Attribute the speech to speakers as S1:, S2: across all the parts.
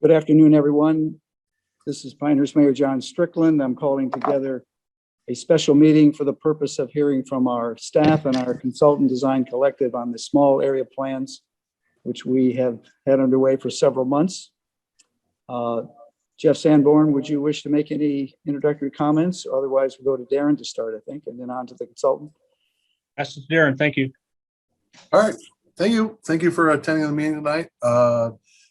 S1: Good afternoon, everyone. This is Pinehurst Mayor John Strickland. I'm calling together a special meeting for the purpose of hearing from our staff and our consultant design collective on the small area plans, which we have had underway for several months. Jeff Sanborn, would you wish to make any introductory comments? Otherwise, we'll go to Darren to start, I think, and then on to the consultant.
S2: That's Darren. Thank you.
S3: All right. Thank you. Thank you for attending the meeting tonight.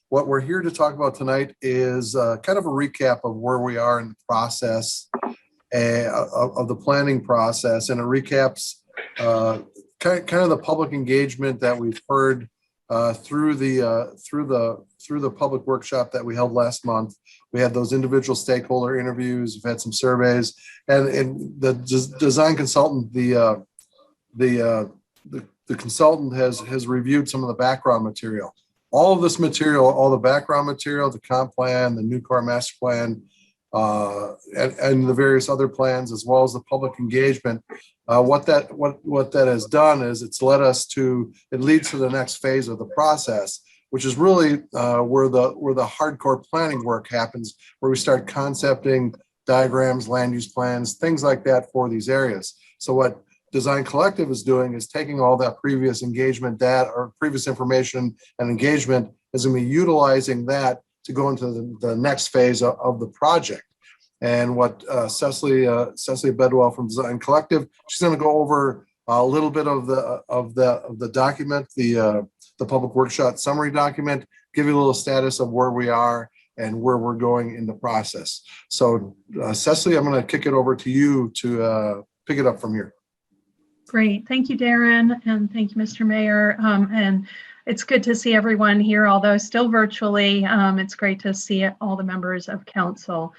S3: What we're here to talk about tonight is kind of a recap of where we are in the process of the planning process, and it recaps kind of the public engagement that we've heard through the public workshop that we held last month. We had those individual stakeholder interviews. We've had some surveys, and the design consultant, the consultant has reviewed some of the background material. All of this material, all the background material, the comp plan, the new core master plan, and the various other plans, as well as the public engagement. What that has done is it leads to the next phase of the process, which is really where the hardcore planning work happens, where we start concepting diagrams, land use plans, things like that for these areas. So what Design Collective is doing is taking all that previous engagement data or previous information and engagement, is going to be utilizing that to go into the next phase of the project. And what Cecily Bedwell from Design Collective, she's going to go over a little bit of the document, the public workshop summary document, give you a little status of where we are and where we're going in the process. So Cecily, I'm going to kick it over to you to pick it up from here.
S4: Great. Thank you, Darren, and thank you, Mr. Mayor. And it's good to see everyone here, although still virtually. It's great to see all the members of council.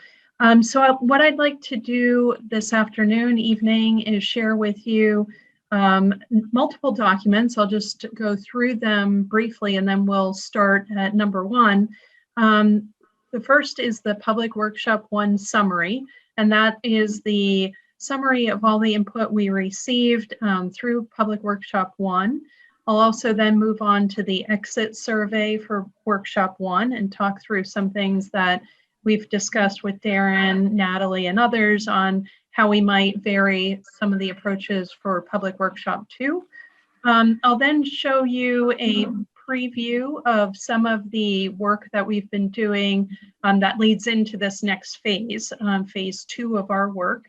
S4: So what I'd like to do this evening, is share with you multiple documents. I'll just go through them briefly, and then we'll start at number one. The first is the Public Workshop 1 summary, and that is the summary of all the input we received through Public Workshop 1. I'll also then move on to the exit survey for Workshop 1 and talk through some things that we've discussed with Darren, Natalie, and others on how we might vary some of the approaches for Public Workshop 2. I'll then show you a preview of some of the work that we've been doing that leads into this next phase, phase 2 of our work,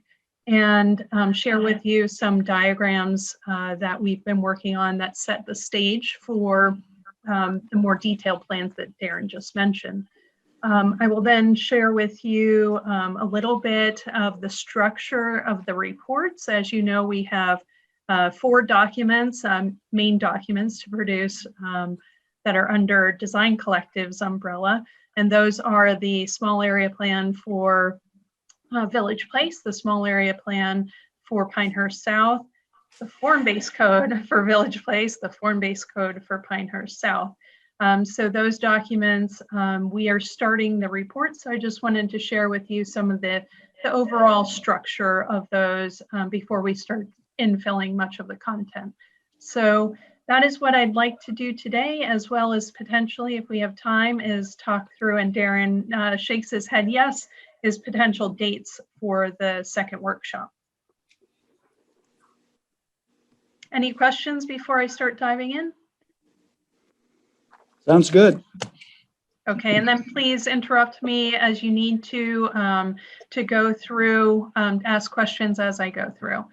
S4: and share with you some diagrams that we've been working on that set the stage for the more detailed plans that Darren just mentioned. I will then share with you a little bit of the structure of the reports. As you know, we have 4 documents, main documents to produce that are under Design Collective's umbrella, and those are the small area plan for Village Place, the small area plan for Pinehurst South, the form-based code for Village Place, the form-based code for Pinehurst South. So those documents, we are starting the report. So I just wanted to share with you some of the overall structure of those before we start infilling much of the content. So that is what I'd like to do today, as well as potentially, if we have time, is talk through, and Darren shakes his head yes, is potential dates for the second workshop. Any questions before I start diving in?
S1: Sounds good.
S4: Okay, and then please interrupt me as you need to go through, ask questions as I go through.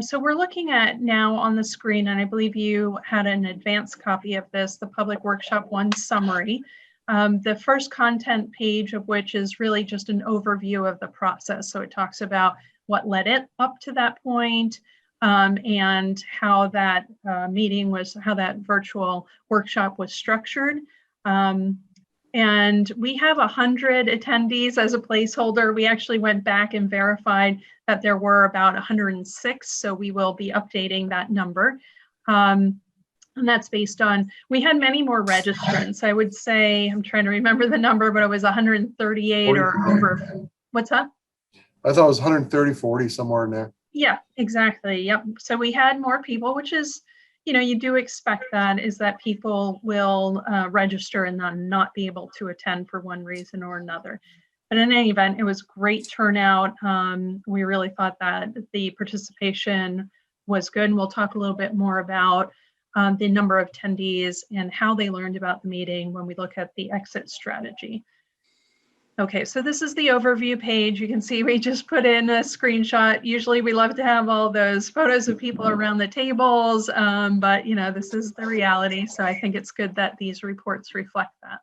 S4: So we're looking at now on the screen, and I believe you had an advanced copy of this, the Public Workshop 1 summary. The first content page of which is really just an overview of the process. So it talks about what led it up to that point, and how that how that virtual workshop was structured. And we have 100 attendees as a placeholder. We actually went back and verified that there were about 106, so we will be updating that number. And that's based on, we had many more registrants. I would say, I'm trying to remember the number, but it was 138 or over. What's that?
S3: I thought it was 130, 40, somewhere in there.
S4: Yeah, exactly. Yep. So we had more people, which is, you do expect that is that people will register and then not be able to attend for one reason or another. But in any event, it was great turnout. We really thought that the participation was good. And we'll talk a little bit more about the number of attendees and how they learned about the meeting when we look at the exit strategy. Okay, so this is the overview page. You can see we just put in a screenshot. Usually we love to have all those photos of people around the tables, but this is the reality. So I think it's good that these reports reflect that.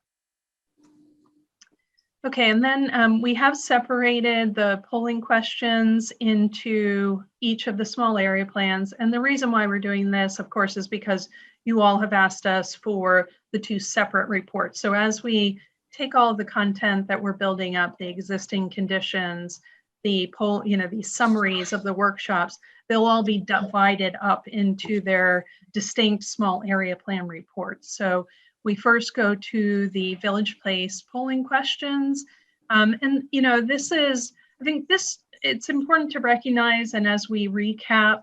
S4: Okay, and then we have separated the polling questions into each of the small area plans. And the reason why we're doing this, of course, is because you all have asked us for the 2 separate reports. So as we take all of the content that we're building up, the existing conditions, the poll, the summaries of the workshops, they'll all be divided up into their distinct small area plan reports. So we first go to the Village Place polling questions. I think it's important to recognize, and as we recap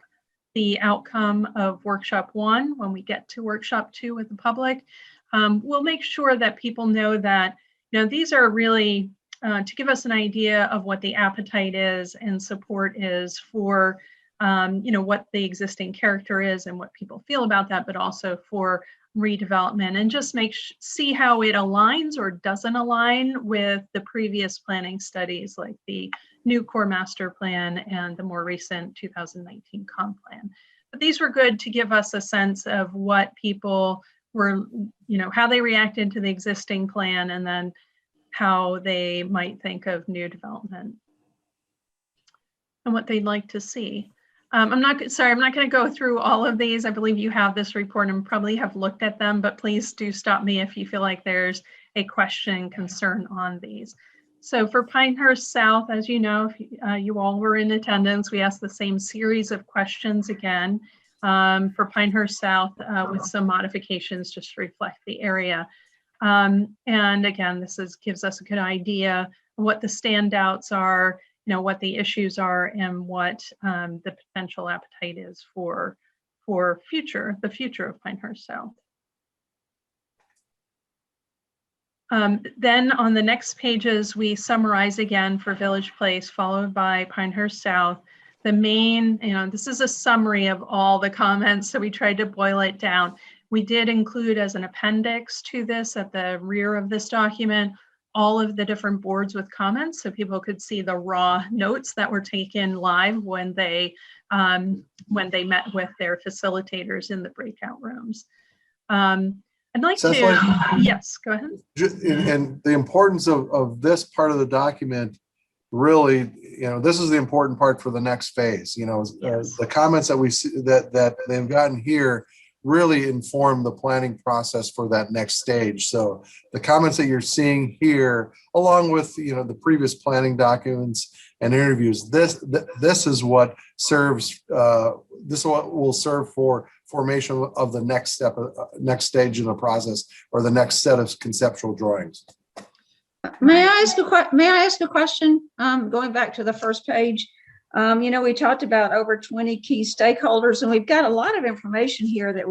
S4: the outcome of workshop 1, when we get to workshop 2 with the public, we'll make sure that people know that, these are really to give us an idea of what the appetite is and support is for, what the existing character is and what people feel about that, but also for redevelopment, and just see how it aligns or doesn't align with the previous planning studies, like the new core master plan and the more recent 2019 comp plan. But these were good to give us a sense of what people were, how they reacted to the existing plan, and then how they might think of new development and what they'd like to see. I'm not going to go through all of these. I believe you have this report and probably have looked at them, but please do stop me if you feel like there's a question, concern on these. So for Pinehurst South, as you know, if you all were in attendance, we asked the same series of questions again for Pinehurst South with some modifications just to reflect the area. And again, this gives us a good idea of what the standouts are, what the issues are, and what the potential appetite is for the future of Pinehurst South. Then on the next pages, we summarize again for Village Place, followed by Pinehurst South. The main, this is a summary of all the comments, so we tried to boil it down. We did include as an appendix to this at the rear of this document all of the different boards with comments, so people could see the raw notes that were taken live when they met with their facilitators in the breakout rooms. I'd like
S3: Cecily?
S4: Yes, go ahead.
S3: And the importance of this part of the document, really, this is the important part for the next phase.
S4: Yes.
S3: The comments that we see that they've gotten here really inform the planning process for that next stage. So the comments that you're seeing here, along with the previous planning documents and interviews, this is what serves. This is what will serve for formation of the next step, next stage in the process, or the next set of conceptual drawings.
S5: May I ask a question? Going back to the first page. We talked about over 20 key stakeholders, and we've got a lot of information here that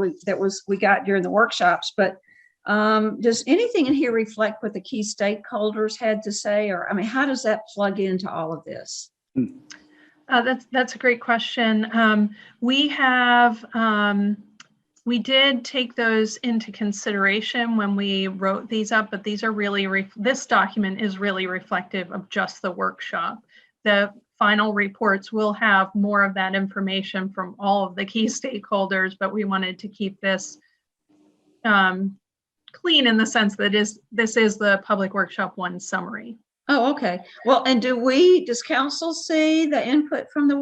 S5: we got during the workshops, but does anything in here reflect what the key stakeholders had to say? Or, how does that plug into all of this?
S4: That's a great question. We did take those into consideration when we wrote these up, but these are really, this document is really reflective of just the workshop. The final reports will have more of that information from all of the key stakeholders, but we wanted to keep this clean in the sense that this is the public workshop 1 summary.
S5: Oh, okay. Well, and does council see the input from the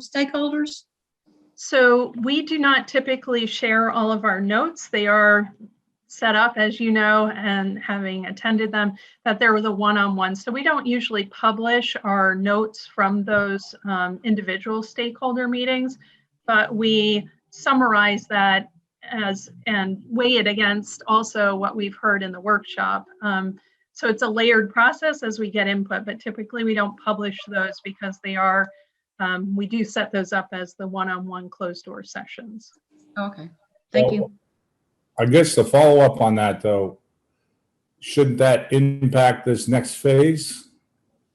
S5: stakeholders?
S4: So we do not typically share all of our notes. They are set up, as you know, and having attended them, that there was a one-on-one. So we don't usually publish our notes from those individual stakeholder meetings, but we summarize that and weigh it against also what we've heard in the workshop. So it's a layered process as we get input, but typically we don't publish those because they are, we do set those up as the one-on-one closed door sessions.
S5: Okay. Thank you.
S6: I guess the follow-up on that, though, shouldn't that impact this next phase?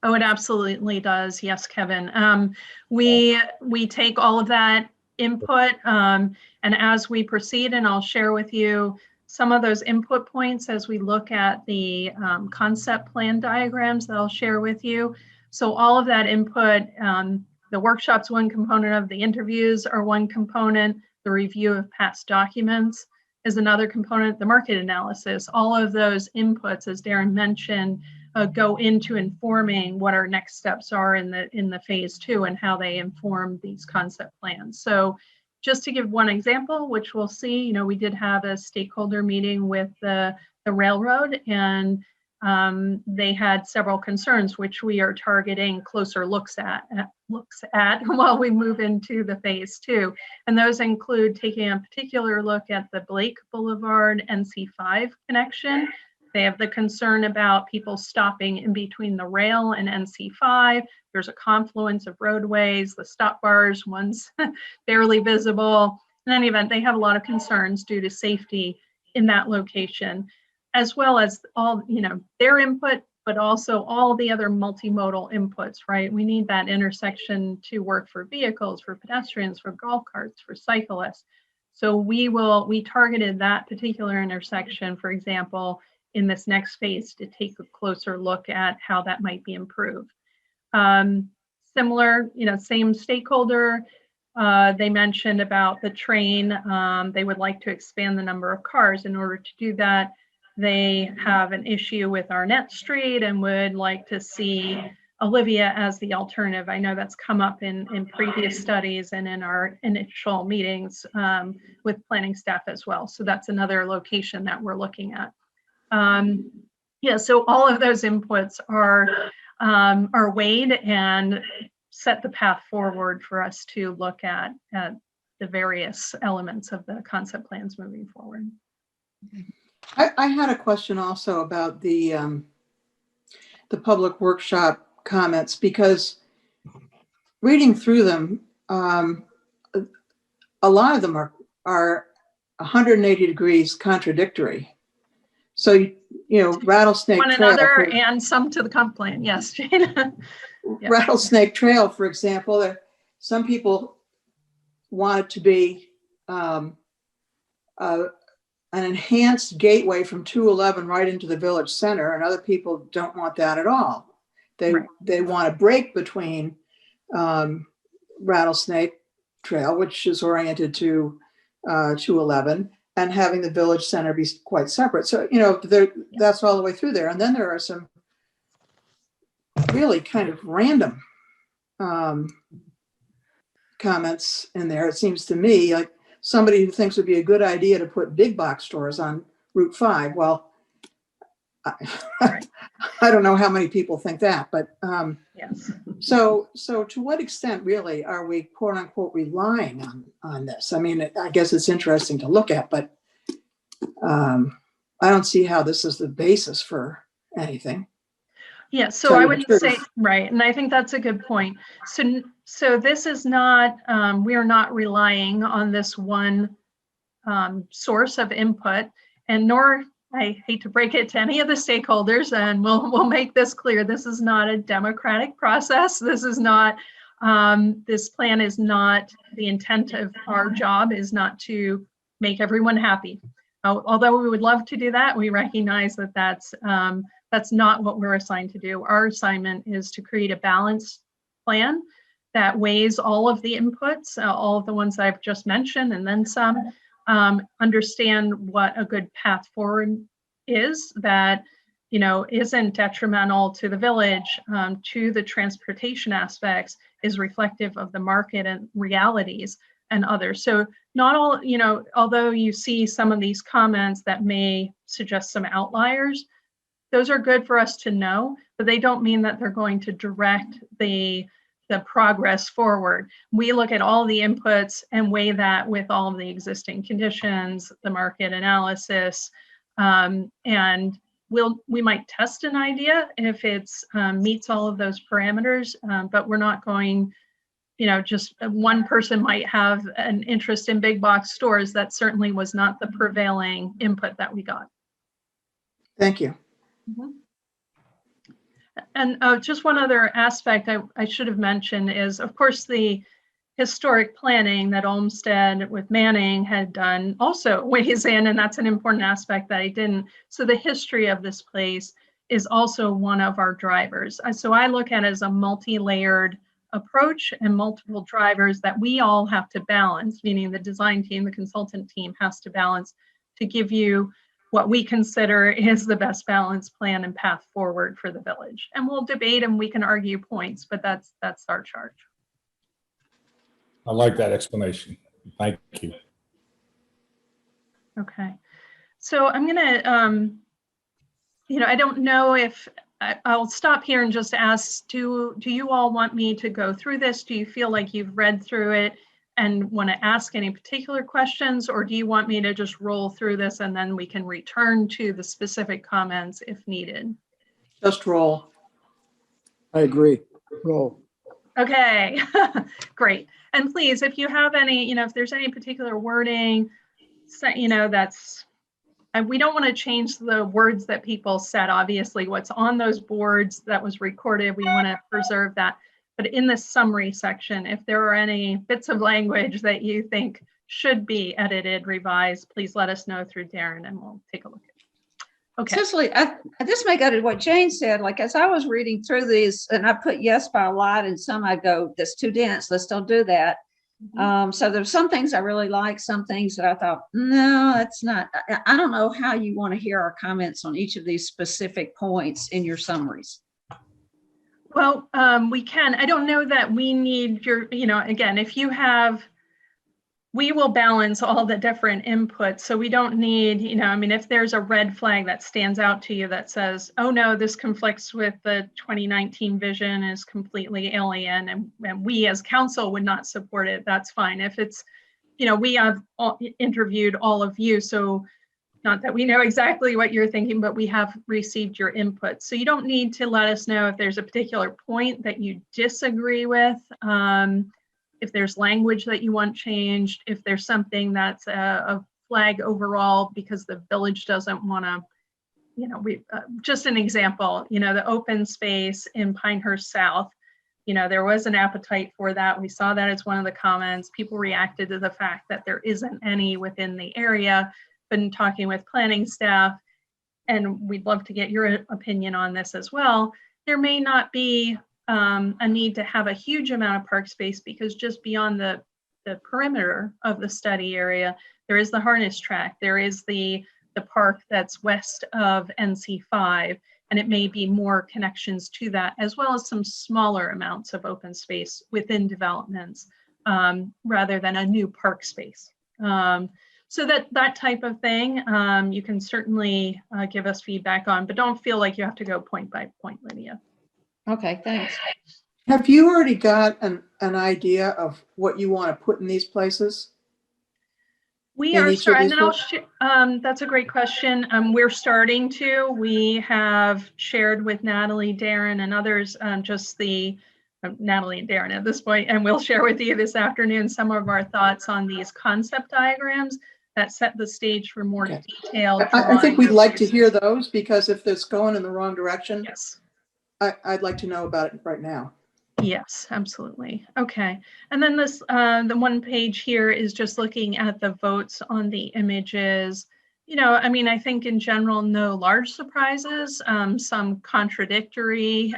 S4: Oh, it absolutely does. Yes, Kevin. We take all of that input, and as we proceed, and I'll share with you some of those input points as we look at the concept plan diagrams that I'll share with you. So all of that input, the workshop's one component of, the interviews are one component, the review of past documents is another component, the market analysis, all of those inputs, as Darren mentioned, go into informing what our next steps are in the phase 2 and how they inform these concept plans. So just to give one example, which we'll see, we did have a stakeholder meeting with the railroad, and they had several concerns, which we are targeting closer looks at while we move into the phase 2. And those include taking a particular look at the Blake Boulevard NC5 connection. They have the concern about people stopping in between the rail and NC5. There's a confluence of roadways, the stop bars, one's barely visible. In any event, they have a lot of concerns due to safety in that location, as well as all, their input, but also all the other multimodal inputs, right? We need that intersection to work for vehicles, for pedestrians, for golf carts, for cyclists. So we targeted that particular intersection, for example, in this next phase to take a closer look at how that might be improved. Similar, same stakeholder, they mentioned about the train. They would like to expand the number of cars. In order to do that, they have an issue with Arnett Street and would like to see Olivia as the alternative. I know that's come up in previous studies and in our initial meetings with planning staff as well. So that's another location that we're looking at. So all of those inputs are weighed and set the path forward for us to look at the various elements of the concept plans moving forward.
S7: I had a question also about the public workshop comments, because reading through them, a lot of them are 180 degrees contradictory. So, Rattlesnake
S4: One
S7: Trail.
S4: another and some to the comp plan. Yes, Jane. Yeah.
S7: Rattlesnake Trail, for example, some people want it to be an enhanced gateway from 211 right into the village center, and other people don't want that at all. They want a break between Rattlesnake Trail, which is oriented to 211, and having the village center be quite separate. So, that's all the way through there. And then there are some really kind of random comments in there. It seems to me like somebody who thinks it would be a good idea to put big box stores on Route 5. Well, I don't know how many people think that, but
S4: Yes.
S7: So to what extent really are we quote unquote relying on this? I mean, I guess it's interesting to look at, but I don't see how this is the basis for anything.
S4: Yeah, so I would say, right, and I think that's a good point. So this is not, we are not relying on this one source of input, and nor, I hate to break it to any of the stakeholders, and we'll make this clear, this is not a democratic process. This is not, this plan is not, the intent of our job is not to make everyone happy. Although we would love to do that, we recognize that that's not what we're assigned to do. Our assignment is to create a balanced plan that weighs all of the inputs, all of the ones I've just mentioned, and then some, understand what a good path forward is that, isn't detrimental to the village, to the transportation aspects, is reflective of the market and realities and others. So not all, although you see some of these comments that may suggest some outliers, those are good for us to know, but they don't mean that they're going to direct the progress forward. We look at all the inputs and weigh that with all of the existing conditions, the market analysis, and we might test an idea if it's meets all of those parameters, but we're not going just one person might have an interest in big box stores. That certainly was not the prevailing input that we got.
S7: Thank you.
S4: Mhm. And just one other aspect I should have mentioned is, of course, the historic planning that Olmsted with Manning had done also weighs in, and that's an important aspect that I didn't. So the history of this place is also one of our drivers. So I look at it as a multi-layered approach and multiple drivers that we all have to balance, meaning the design team, the consultant team has to balance to give you what we consider is the best balanced plan and path forward for the village. And we'll debate and we can argue points, but that's our charge.
S6: I like that explanation. Thank you.
S4: Okay. So I'm gonna, I don't know if I'll stop here and just ask, do you all want me to go through this? Do you feel like you've read through it and want to ask any particular questions, or do you want me to just roll through this and then we can return to the specific comments if needed?
S7: Just roll.
S1: I agree. Roll.
S4: Okay, great. And please, if you have any, if there's any particular wording, that's, we don't want to change the words that people said. Obviously, what's on those boards that was recorded, we want to preserve that. But in the summary section, if there are any bits of language that you think should be edited, revised, please let us know through Darren and we'll take a look at it. Okay.
S5: Cicely, this may go to what Jane said. Like, as I was reading through these, and I put yes by a lot, and some I go, that's too dense, let's don't do that. So there's some things I really like, some things that I thought, no, that's not. I don't know how you want to hear our comments on each of these specific points in your summaries.
S4: Well, we can. I don't know that we need your, again, if you have, we will balance all the different inputs. So we don't need, if there's a red flag that stands out to you that says, oh no, this conflicts with the 2019 vision, is completely alien, and we as council would not support it, that's fine. If it's, we have interviewed all of you, so not that we know exactly what you're thinking, but we have received your input. So you don't need to let us know if there's a particular point that you disagree with. If there's language that you want changed, if there's something that's a flag overall because the village doesn't want to, just an example, the open space in Pinehurst South, there was an appetite for that. We saw that as one of the comments. People reacted to the fact that there isn't any within the area. Been talking with planning staff, and we'd love to get your opinion on this as well. There may not be a need to have a huge amount of park space because just beyond the perimeter of the study area, there is the harness track, there is the park that's west of NC5, and it may be more connections to that, as well as some smaller amounts of open space within developments rather than a new park space. So that type of thing, you can certainly give us feedback on, but don't feel like you have to go point by point, Lydia.
S5: Okay, thanks.
S7: Have you already got an idea of what you want to put in these places?
S4: We
S7: In
S4: are
S7: each of
S4: starting,
S7: these
S4: and then that's a great question. We're starting to. We have shared with Natalie, Darren, and others just the Natalie and Darren at this point, and we'll share with you this afternoon some of our thoughts on these concept diagrams that set the stage for more
S7: Okay.
S4: detailed.
S7: I think we'd
S4: drawings.
S7: like to hear those, because if it's going in the wrong direction,
S4: Yes.
S7: I'd like to know about it right now.
S4: Yes, absolutely. Okay. And then this, the one page here is just looking at the votes on the images. I think in general, no large surprises, some contradictory,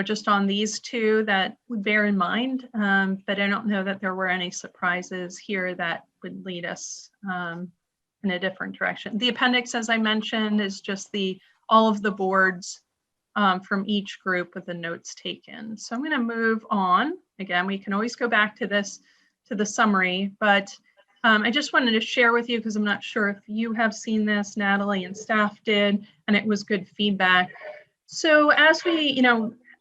S4: just on these two that would bear in mind. But I don't know that there were any surprises here that would lead us in a different direction. The appendix, as I mentioned, is just all of the boards from each group with the notes taken. So I'm going to move on. Again, we can always go back to the summary, but I just wanted to share with you, because I'm not sure if you have seen this, Natalie and staff did, and it was good feedback. So as we,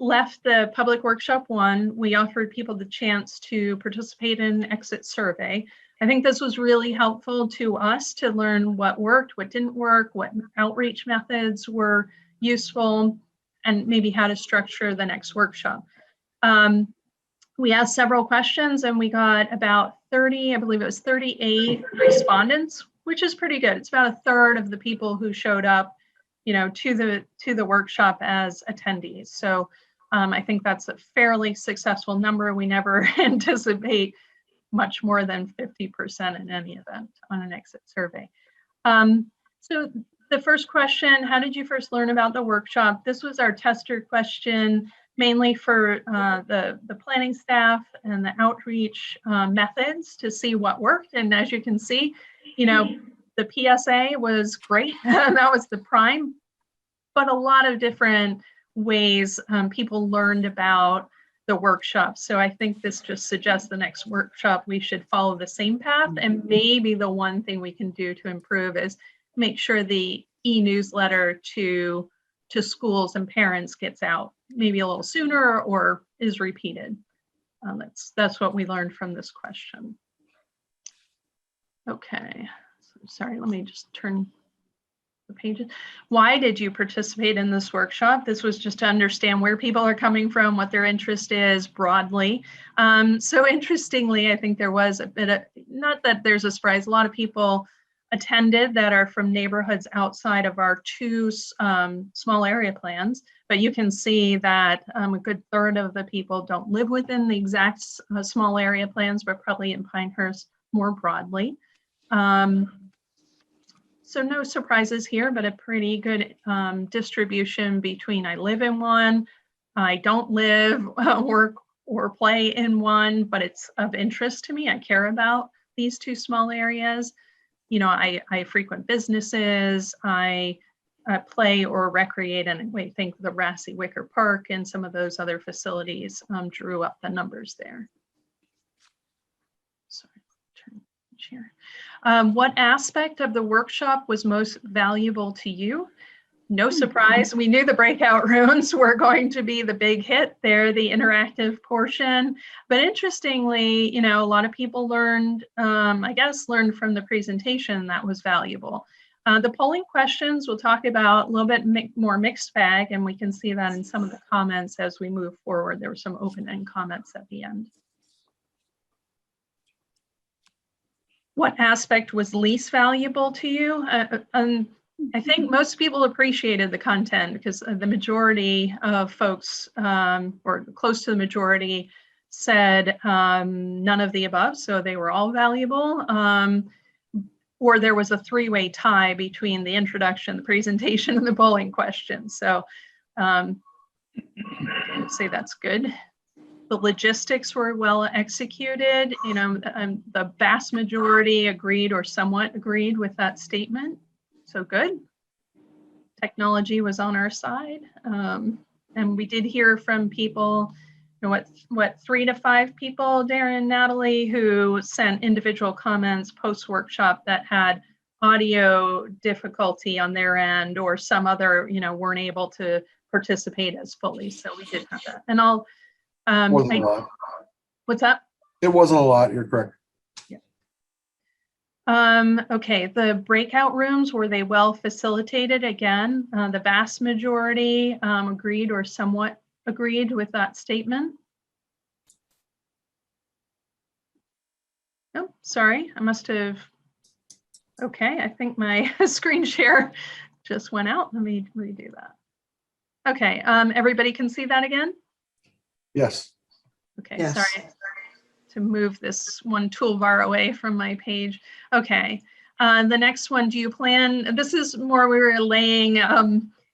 S4: left the public workshop 1, we offered people the chance to participate in an exit survey. I think this was really helpful to us to learn what worked, what didn't work, what outreach methods were useful, and maybe how to structure the next workshop. We asked several questions and we got about 30, I believe it was 38 respondents, which is pretty good. It's about a third of the people who showed up, to the workshop as attendees. So I think that's a fairly successful number. We never anticipate much more than 50% in any event on an exit survey. So the first question, how did you first learn about the workshop? This was our tester question, mainly for the planning staff and the outreach methods to see what worked. And as you can see, the PSA was great. That was the prime, but a lot of different ways people learned about the workshop. So I think this just suggests the next workshop, we should follow the same path. And maybe the one thing we can do to improve is make sure the e-newsletter to schools and parents gets out maybe a little sooner or is repeated. That's what we learned from this question. Okay, so sorry, let me just turn the pages. Why did you participate in this workshop? This was just to understand where people are coming from, what their interest is broadly. So interestingly, I think there was a bit of, not that there's a surprise, a lot of people attended that are from neighborhoods outside of our two small area plans, but you can see that a good third of the people don't live within the exact small area plans, but probably in Pinehurst more broadly. So no surprises here, but a pretty good distribution between I live in one, I don't live, work, or play in one, but it's of interest to me. I care about these two small areas. I frequent businesses, I play or recreate, and I think the Rassy Wicker Park and some of those other facilities drew up the numbers there. Sorry, turn here. What aspect of the workshop was most valuable to you? No surprise, we knew the breakout rooms were going to be the big hit. They're the interactive portion. But interestingly, a lot of people learned, learned from the presentation that was valuable. The polling questions we'll talk about a little bit more mixed bag, and we can see that in some of the comments as we move forward. There were some open-end comments at the end. What aspect was least valuable to you? I think most people appreciated the content because the majority of folks, or close to the majority, said none of the above, so they were all valuable. Or there was a three-way tie between the introduction, the presentation, and the polling question. So I'd say that's good. The logistics were well executed. The vast majority agreed or somewhat agreed with that statement. So good. Technology was on our side. And we did hear from people, what 3 to 5 people, Darren, Natalie, who sent individual comments post-workshop that had audio difficulty on their end or some other, weren't able to participate as fully. So we did have that. And I'll,
S3: Wasn't a lot.
S4: What's that?
S3: It wasn't a lot, you're correct.
S4: Yeah. Okay, the breakout rooms, were they well facilitated? Again, the vast majority agreed or somewhat agreed with that statement. Oh, sorry, I must have, okay, I think my screen share just went out. Let me redo that. Okay, everybody can see that again?
S3: Yes.
S4: Okay,
S7: Yes.
S4: sorry to move this one toolbar away from my page. Okay, the next one, do you plan, this is more we were laying,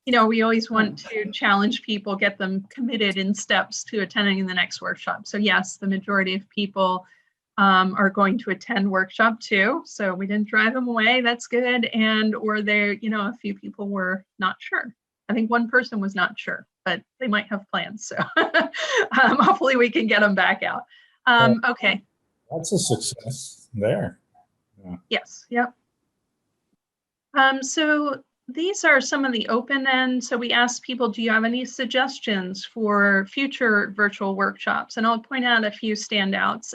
S4: we always want to challenge people, get them committed in steps to attending the next workshop. So yes, the majority of people are going to attend workshop 2. So we didn't drive them away, that's good. And or there, a few people were not sure. I think one person was not sure, but they might have plans. So hopefully we can get them back out. Okay.
S6: That's a success there. Yeah.
S4: Yes, yep. So these are some of the open end. So we asked people, do you have any suggestions for future virtual workshops? And I'll point out a few standouts.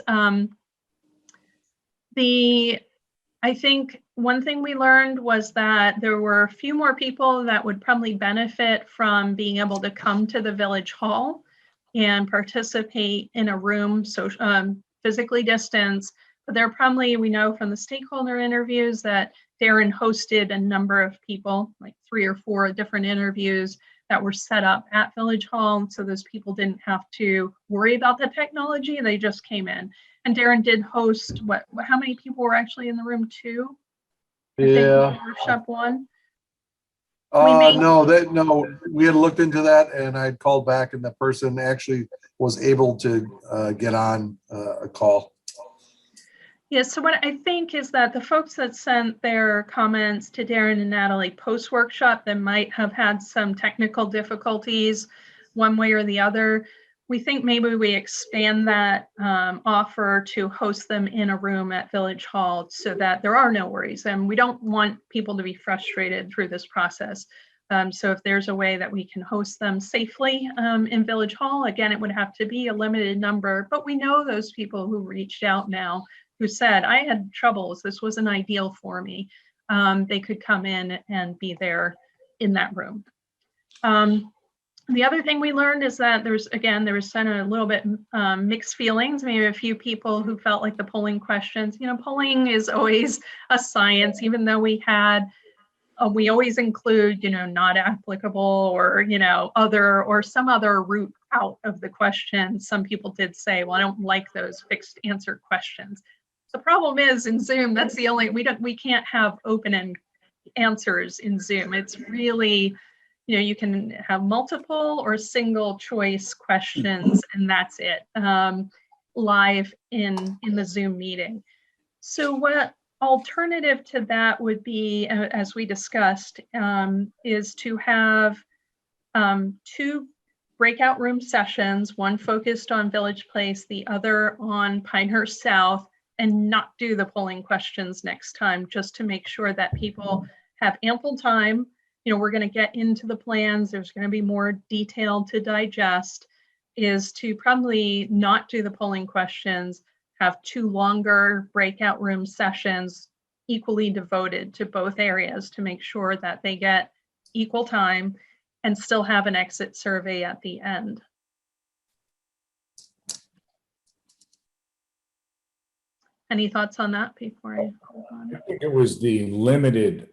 S4: I think one thing we learned was that there were a few more people that would probably benefit from being able to come to the village hall and participate in a room, so physically distanced. But there are probably, we know from the stakeholder interviews that Darren hosted a number of people, like 3 or 4 different interviews that were set up at Village Hall. So those people didn't have to worry about the technology. They just came in. And Darren did host how many people were actually in the room? 2? I think
S3: Yeah.
S4: workshop 1. may-
S3: No, we had looked into that and I'd called back and the person actually was able to get on a call.
S4: Yeah, so what I think is that the folks that sent their comments to Darren and Natalie post-workshop that might have had some technical difficulties one way or the other, we think maybe we expand that offer to host them in a room at Village Hall so that there are no worries. And we don't want people to be frustrated through this process. So if there's a way that we can host them safely in Village Hall, again, it would have to be a limited number, but we know those people who reached out now who said, I had troubles, this wasn't ideal for me. They could come in and be there in that room. The other thing we learned is that there was kind of a little bit mixed feelings. Maybe a few people who felt like the polling questions, polling is always a science, even though we always include, not applicable or, other or some other route out of the question. Some people did say, well, I don't like those fixed answer questions. The problem is in Zoom, that's the only, we can't have open-end answers in Zoom. It's really, you can have multiple or single choice questions and that's it, live in the Zoom meeting. So what alternative to that would be, as we discussed, is to have 2 breakout room sessions, one focused on Village Place, the other on Pinehurst South, and not do the polling questions next time, just to make sure that people have ample time. We're going to get into the plans. There's going to be more detail to digest, is to probably not do the polling questions, have 2 longer breakout room sessions equally devoted to both areas to make sure that they get equal time and still have an exit survey at the end. Any thoughts on that before I move on?
S6: I think it was the limited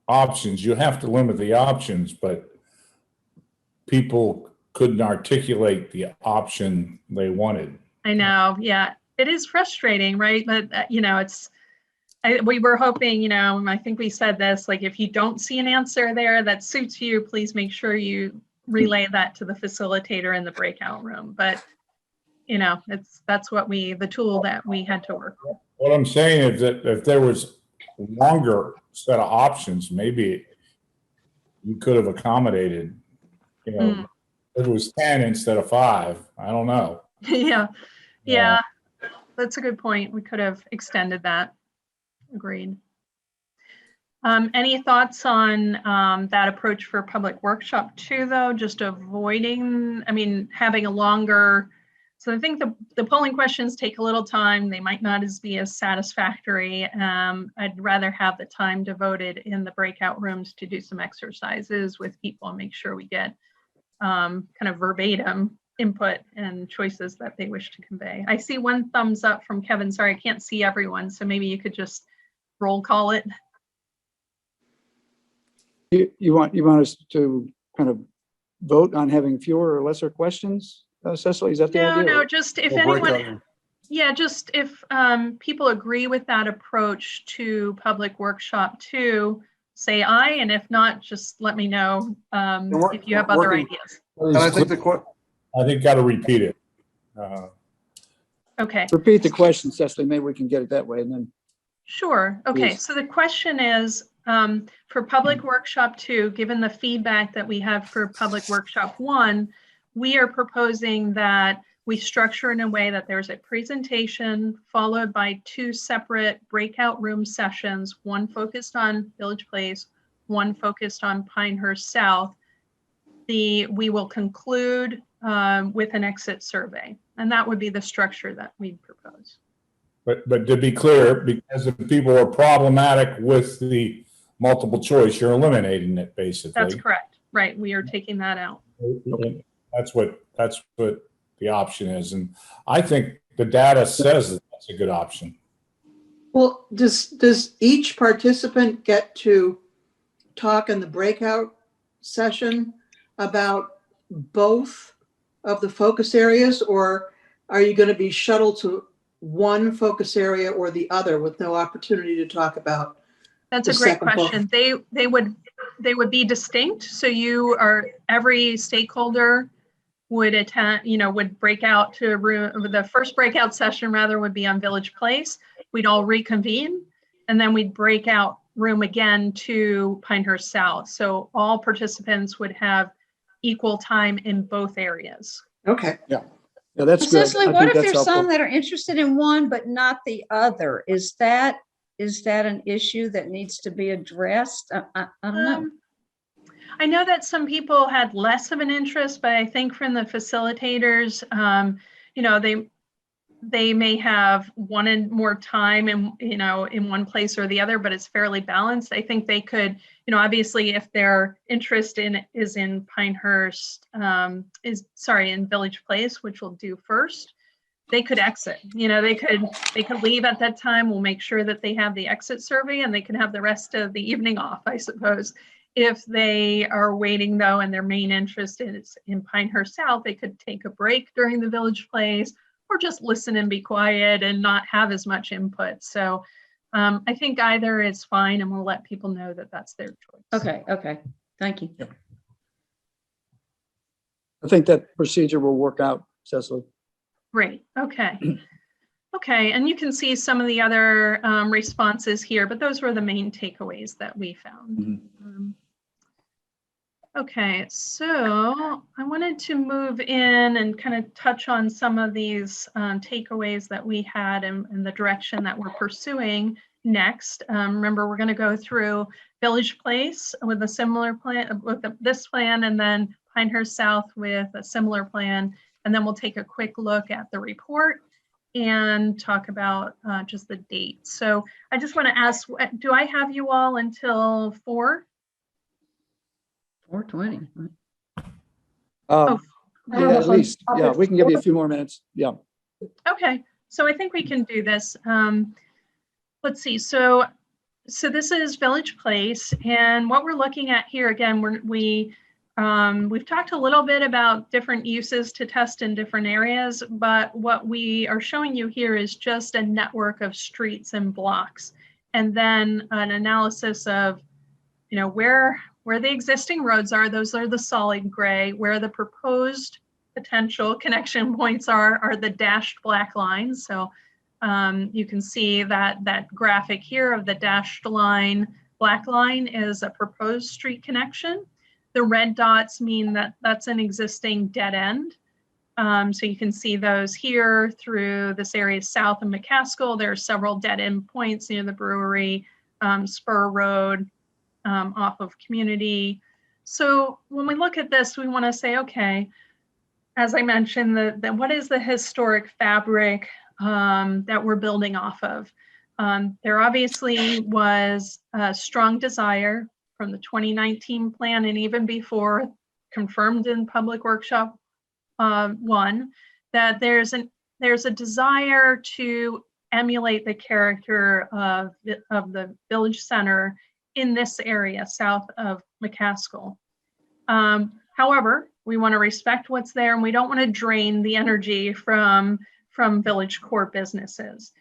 S6: options. You have to limit the options, but people couldn't articulate the option they wanted.
S4: I know, yeah, it is frustrating, right? But we were hoping, I think we said this, like if you don't see an answer there that suits you, please make sure you relay that to the facilitator in the breakout room. But that's what the tool that we had to work with.
S6: What I'm saying is that if there was a longer set of options, maybe you could have accommodated, if it was 10 instead of 5, I don't know.
S4: Yeah, that's a good point. We could have extended that. Agreed. Any thoughts on that approach for public workshop 2, though? Just avoiding, having a longer. So I think the polling questions take a little time. They might not be as satisfactory. I'd rather have the time devoted in the breakout rooms to do some exercises with people and make sure we get kind of verbatim input and choices that they wish to convey. I see 1 thumbs up from Kevin. Sorry, I can't see everyone. So maybe you could just roll call it.
S1: You want us to kind of vote on having fewer or lesser questions, Cecily? Is that the idea?
S4: No, just if anyone, just if people agree with that approach to public workshop 2, say aye, and if not, just let me know if you have other ideas.
S3: And I think
S6: got to repeat it.
S4: Okay.
S1: Repeat the question, Cecily. Maybe we can get it that way, and then.
S4: Sure. Okay.
S1: Please.
S4: So the question is, for public workshop 2, given the feedback that we have for public workshop 1, we are proposing that we structure in a way that there's a presentation followed by 2 separate breakout room sessions, one focused on Village Place, one focused on Pinehurst South. We will conclude with an exit survey, and that would be the structure that we'd propose.
S6: But to be clear, because if people are problematic with the multiple choice, you're eliminating it basically.
S4: That's correct. Right. We are taking that out.
S6: That's what the option is. And I think the data says that that's a good option.
S7: Well, does each participant get to talk in the breakout session about both of the focus areas, or are you going to be shuttled to one focus area or the other with no opportunity to talk about?
S4: That's
S7: The
S4: a great
S7: second book.
S4: question. They would be distinct. So every stakeholder would attend, would break out to a room. The first breakout session rather would be on Village Place. We'd all reconvene, and then we'd break out room again to Pinehurst South. So all participants would have equal time in both areas.
S7: Okay.
S1: Yeah, that's good.
S5: Cicely,
S1: I
S5: what
S1: think
S5: if
S1: that's
S5: there's some
S1: helpful.
S5: that are interested in one but not the other? Is that an issue that needs to be addressed? I don't know.
S4: I know that some people had less of an interest, but I think from the facilitators, they may have wanted more time in one place or the other, but it's fairly balanced. I think they could, obviously if their interest is in Pinehurst, in Village Place, which we'll do first, they could exit. They could leave at that time. We'll make sure that they have the exit survey, and they can have the rest of the evening off, I suppose. If they are waiting though, and their main interest is in Pinehurst South, they could take a break during the Village Place, or just listen and be quiet and not have as much input. So I think either is fine, and we'll let people know that that's their choice.
S5: Okay. Thank you.
S1: I think that procedure will work out, Cecily.
S4: Great. Okay. Okay. And you can see some of the other responses here, but those were the main takeaways that we found. Okay, so I wanted to move in and kind of touch on some of these takeaways that we had and the direction that we're pursuing next. Remember, we're going to go through Village Place with a similar plan, with this plan, and then Pinehurst South with a similar plan. And then we'll take a quick look at the report and talk about just the date. So I just want to ask, do I have you all until 4?
S5: 4:20.
S1: Yeah, at least. Yeah, we can give you a few more minutes. Yeah.
S4: Okay, so I think we can do this. Let's see. So this is Village Place, and what we're looking at here again, we've talked a little bit about different uses to test in different areas, but what we are showing you here is just a network of streets and blocks, and then an analysis of, where the existing roads are. Those are the solid gray. Where the proposed potential connection points are the dashed black lines. So you can see that graphic here of the dashed line, black line is a proposed street connection. The red dots mean that that's an existing dead end. So you can see those here through this area south of McCaskill. There are several dead end points near the brewery, Spur Road, off of Community. So when we look at this, we want to say, okay, as I mentioned, what is the historic fabric that we're building off of? There obviously was a strong desire from the 2019 plan, and even before, confirmed in Public Workshop 1, that there's a desire to emulate the character of the village center in this area south of McCaskill. However, we want to respect what's there, and we don't want to drain the energy from village core businesses.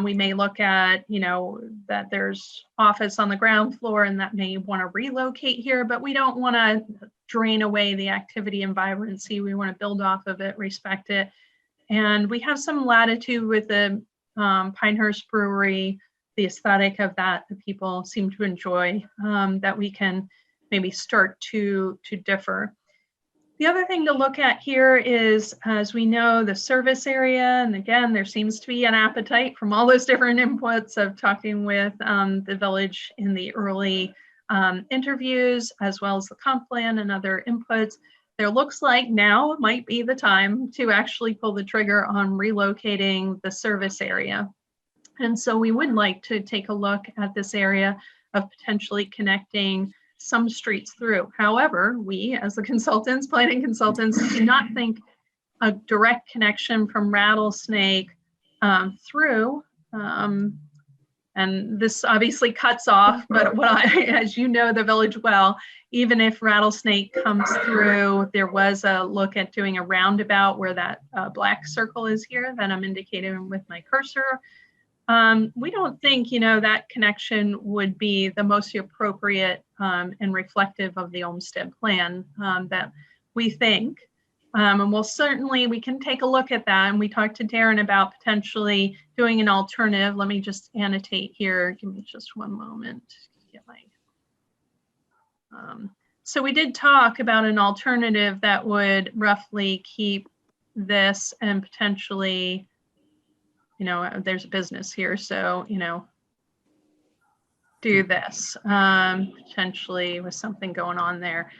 S4: We may look at, that there's office on the ground floor and that may want to relocate here, but we don't want to drain away the activity and vibrancy. We want to build off of it, respect it. And we have some latitude with the Pinehurst Brewery, the aesthetic of that people seem to enjoy, that we can maybe start to differ. The other thing to look at here is, as we know, the service area. And again, there seems to be an appetite from all those different inputs of talking with the village in the early interviews, as well as the comp plan and other inputs. There looks like now might be the time to actually pull the trigger on relocating the service area. And so we would like to take a look at this area of potentially connecting some streets through. However, we, as the consultants, planning consultants, do not think a direct connection from Rattlesnake through. And this obviously cuts off, but as you know the village well, even if Rattlesnake comes through, there was a look at doing a roundabout where that black circle is here that I'm indicating with my cursor. We don't think, that connection would be the most appropriate and reflective of the Olmsted plan that we think. And we can take a look at that. And we talked to Darren about potentially doing an alternative. Let me just annotate here. Give me just one moment. So we did talk about an alternative that would roughly keep this and potentially, there's a business here. So, do this potentially with something going on there.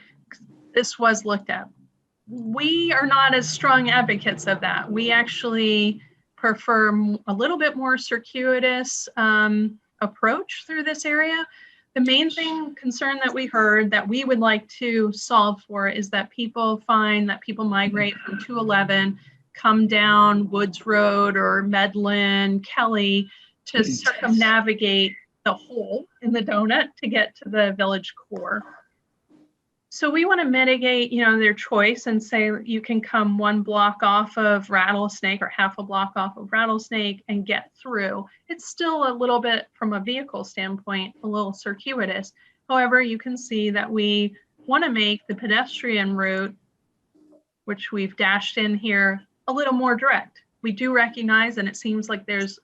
S4: This was looked at. We are not as strong advocates of that. We actually prefer a little bit more circuitous approach through this area. The main concern that we heard that we would like to solve for is that people migrate from 211, come down Woods Road or Medlin, Kelly to circumnavigate the hole in the donut to get to the village core. So we want to mitigate, their choice and say you can come one block off of Rattlesnake or half a block off of Rattlesnake and get through. It's still a little bit, from a vehicle standpoint, a little circuitous. However, you can see that we want to make the pedestrian route, which we've dashed in here, a little more direct. We do recognize, and it seems like there's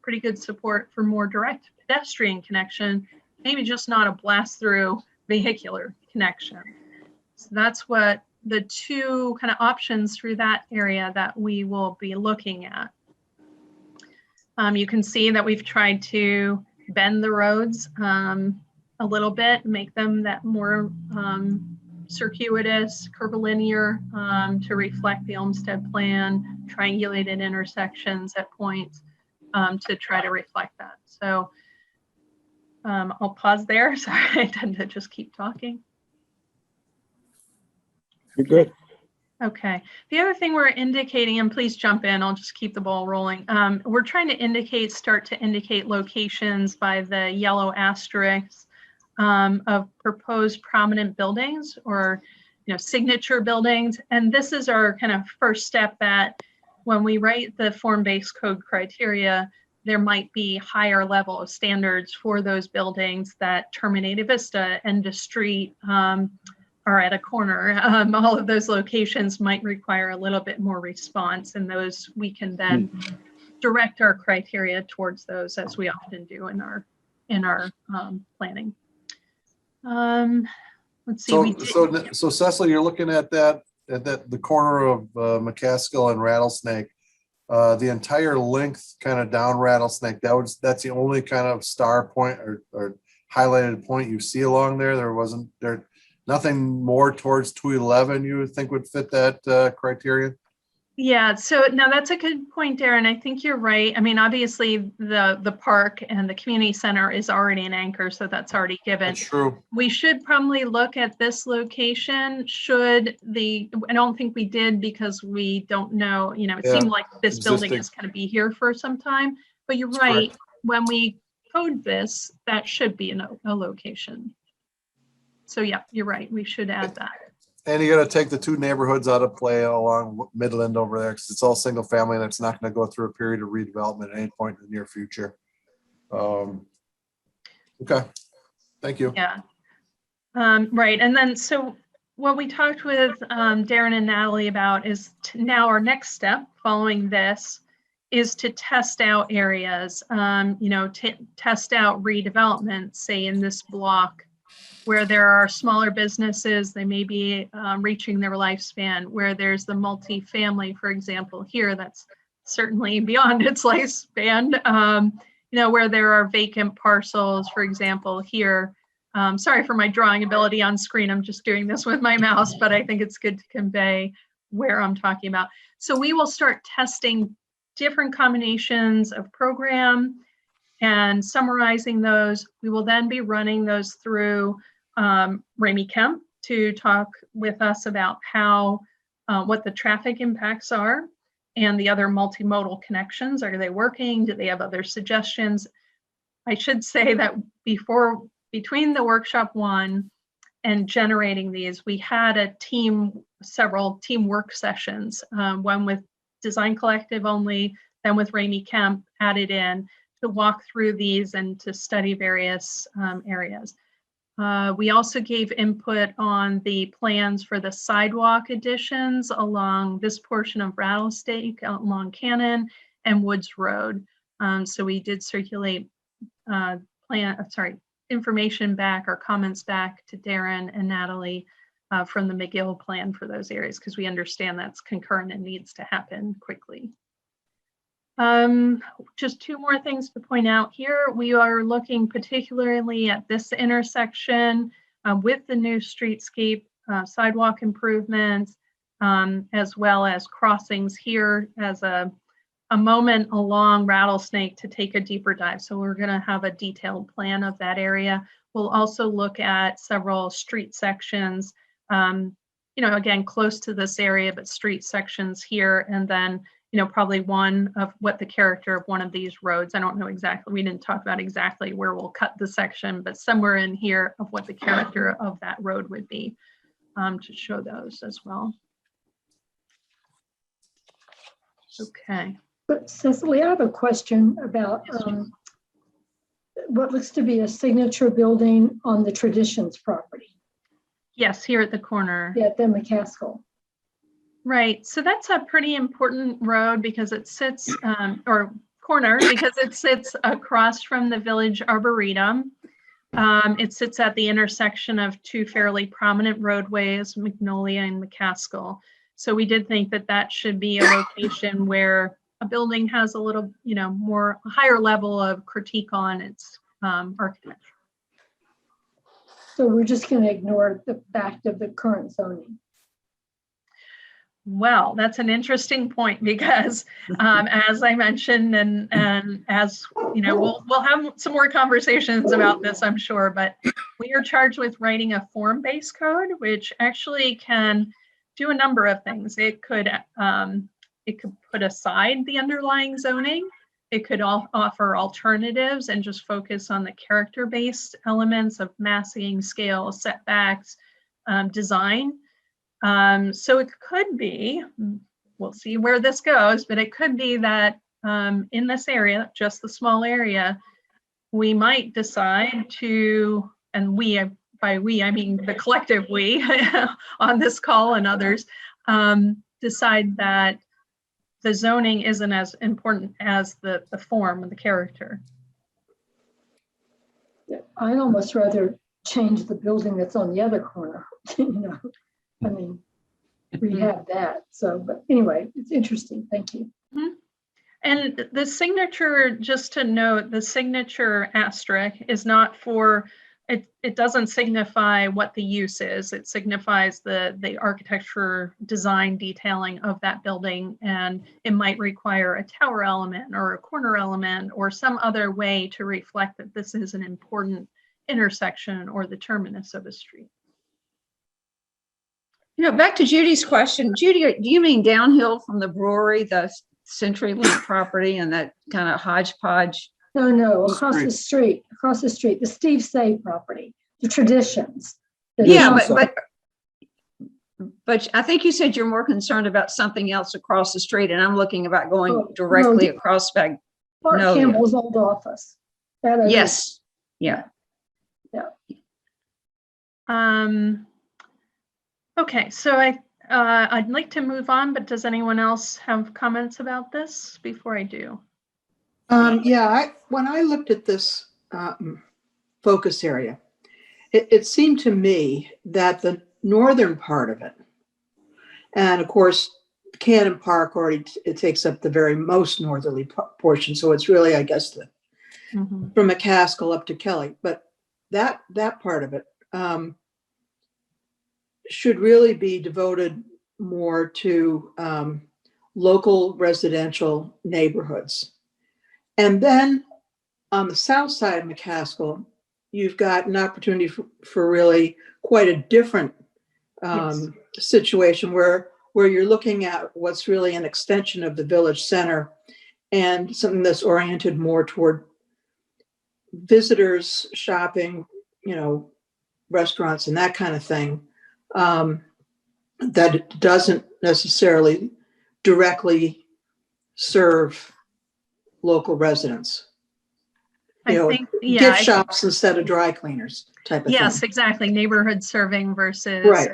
S4: pretty good support for more direct pedestrian connection, maybe just not a blast through vehicular connection. So that's what the two kind of options through that area that we will be looking at. You can see that we've tried to bend the roads a little bit, make them that more circuitous, curvilinear to reflect the Olmsted plan, triangulated intersections at points to try to reflect that. So I'll pause there. Sorry, I tend to just keep talking.
S1: You're good.
S4: Okay. The other thing we're indicating, and please jump in, I'll just keep the ball rolling. We're trying to start to indicate locations by the yellow asterisks of proposed prominent buildings or, signature buildings. And this is our kind of first step that when we write the form-based code criteria, there might be higher level of standards for those buildings that terminate a vista, end a street, are at a corner. All of those locations might require a little bit more response, and those we can then direct our criteria towards those, as we often do in our planning. Let's see.
S3: So Cecily, you're looking at the corner of McCaskill and Rattlesnake. The entire length kind of down Rattlesnake, that's the only kind of star point or highlighted point you see along there. There nothing more towards 211 you would think would fit that criteria? Yeah,
S4: so now that's a good point, Darren. I think you're right. I mean, obviously the park and the community center is already an anchor, so that's already given.
S3: That's true.
S4: We should probably look at this location. I don't think we did because we don't know, it seemed like this building is going to be here for some time, but you're
S3: That's
S4: right.
S3: correct.
S4: When we code this, that should be a location. So yeah, you're right. We should add that.
S3: And you got to take the two neighborhoods out of play along Midland over there because it's all single family and it's not going to go through a period of redevelopment at any point in the near future. Okay, thank you.
S4: Yeah, right. And then so what we talked with Darren and Natalie about is now our next step following this is to test out areas, test out redevelopment, say in this block, where there are smaller businesses, they may be reaching their lifespan, where there's the multifamily, for example, here, that's certainly beyond its lifespan, where there are vacant parcels, for example, here. Sorry for my drawing ability on screen, I'm just doing this with my mouse, but I think it's good to convey where I'm talking about. So we will start testing different combinations of program and summarizing those. We will then be running those through Ramey Kemp to talk with us about how what the traffic impacts are and the other multimodal connections. Are they working? Do they have other suggestions? I should say that between the workshop one and generating these, we had several team work sessions, one with Design Collective only, then with Raimi Kemp added in to walk through these and to study various areas. We also gave input on the plans for the sidewalk additions along this portion of Rattlesnake, along Cannon and Woods Road. So we did circulate information back or comments back to Darren and Natalie from the McGill plan for those areas, because we understand that's concurrent and needs to happen quickly. Just two more things to point out here. We are looking particularly at this intersection with the new streetscape sidewalk improvements, as well as crossings here as a moment along Rattlesnake to take a deeper dive. So we're going to have a detailed plan of that area. We'll also look at several street sections, again, close to this area, but street sections here, and then probably one of what the character of one of these roads. I don't know exactly, we didn't talk about exactly where we'll cut the section, but somewhere in here of what the character of that road would be, to show those as well. Okay.
S8: But Cecily, I have a question about what looks to be a signature building on the Traditions property.
S4: Yes, here at the corner.
S8: Yeah, at the McCaskill.
S4: Right, so that's a pretty important road because it sits, or corner, because it sits across from the Village Arboretum. It sits at the intersection of two fairly prominent roadways, Magnolia and McCaskill. So we did think that that should be a location where a building has a little, more higher level of critique on its architecture.
S8: So we're just going to ignore the fact of the current zoning.
S4: Well, that's an interesting point because, as I mentioned, and as we'll have some more conversations about this, I'm sure. But we are charged with writing a form-based code, which actually can do a number of things. It could put aside the underlying zoning. It could offer alternatives and just focus on the character-based elements of massing, scale, setbacks, design. So it could be, we'll see where this goes, but it could be that in this area, just the small area, we might decide to, and by we, I mean the collective we on this call and others, decide that the zoning isn't as important as the form and the character.
S8: Yeah, I'd almost rather change the building that's on the other corner, I mean, rehab that. So, but anyway, it's interesting. Thank you.
S4: Mm-hmm. And the signature, just to note, the signature asterisk is not for, it doesn't signify what the use is. It signifies the architecture design detailing of that building. And it might require a tower element or a corner element or some other way to reflect that this is an important intersection or the terminus of a street.
S5: Back to Judy's question. Judy, do you mean downhill from the brewery, the CenturyLink property and that kind of hodgepodge?
S8: No, across the street, the Steve Say property, the Traditions.
S5: Yeah, but I think you said you're more concerned about something else across the street, and I'm looking about going directly across back.
S8: Bart Campbell's old office.
S5: Yes. Yeah.
S4: Okay, so I'd like to move on, but does anyone else have comments about this before I do?
S7: When I looked at this focus area, it seemed to me that the northern part of it, and of course, Cannon Park it takes up the very most northerly portion. So it's really, I guess, from McCaskill up to Kelly, but that part of it should really be devoted more to local residential neighborhoods. And then on the south side of McCaskill, you've got an opportunity for really quite a different situation where where you're looking at what's really an extension of the village center and something that's oriented more toward visitors, shopping, restaurants and that kind of thing, that it doesn't necessarily directly serve local residents.
S4: I think, yeah.
S7: Gift shops instead of dry cleaners type of
S4: Yes,
S7: thing.
S4: exactly. Neighborhood serving versus,
S7: Right.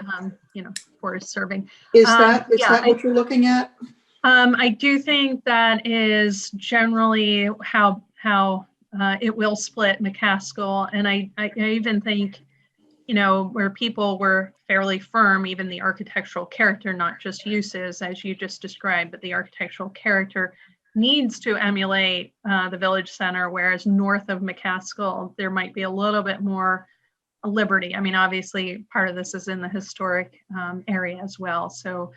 S4: forest serving.
S7: Is that
S4: yeah,
S7: what you're looking at?
S4: I do think that is generally how it will split McCaskill. And I even think, where people were fairly firm, even the architectural character, not just uses as you just described, but the architectural character needs to emulate the village center, whereas north of McCaskill, there might be a little bit more liberty. I mean, obviously part of this is in the historic area as well. So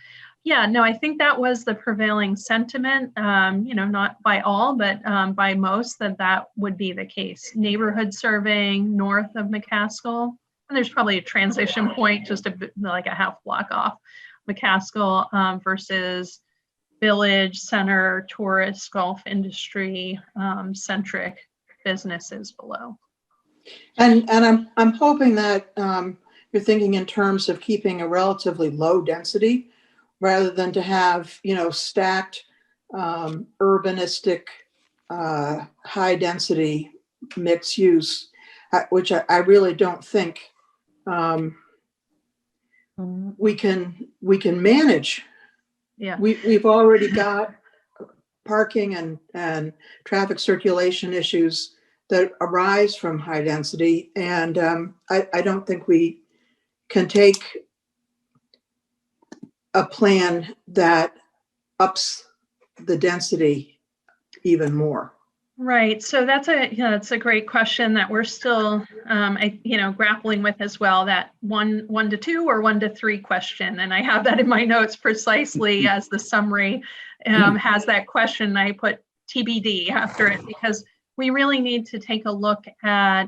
S4: yeah, no, I think that was the prevailing sentiment, not by all, but by most, that would be the case. Neighborhood serving north of McCaskill, and there's probably a transition point just like a half block off McCaskill versus village center, tourist, golf industry centric businesses below.
S7: And I'm hoping that you're thinking in terms of keeping a relatively low density rather than to have, stacked urbanistic high density mixed use, which I really don't think we can manage.
S4: Yeah.
S7: We've already got parking and traffic circulation issues that arise from high density. And I don't think we can take a plan that ups the density even more.
S4: Right. So that's a great question that we're still, grappling with as well, that one to two or 1 to 3 question. And I have that in my notes precisely as the summary has that question. I put TBD after it because we really need to take a look at,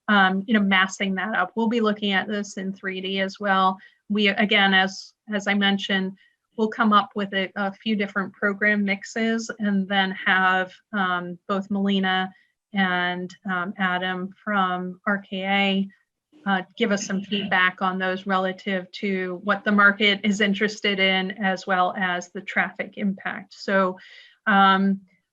S4: massing that up. We'll be looking at this in 3D as well. We, again, as I mentioned, we'll come up with a few different program mixes and then have both Melina and Adam from RKA give us some feedback on those relative to what the market is interested in, as well as the traffic impact. So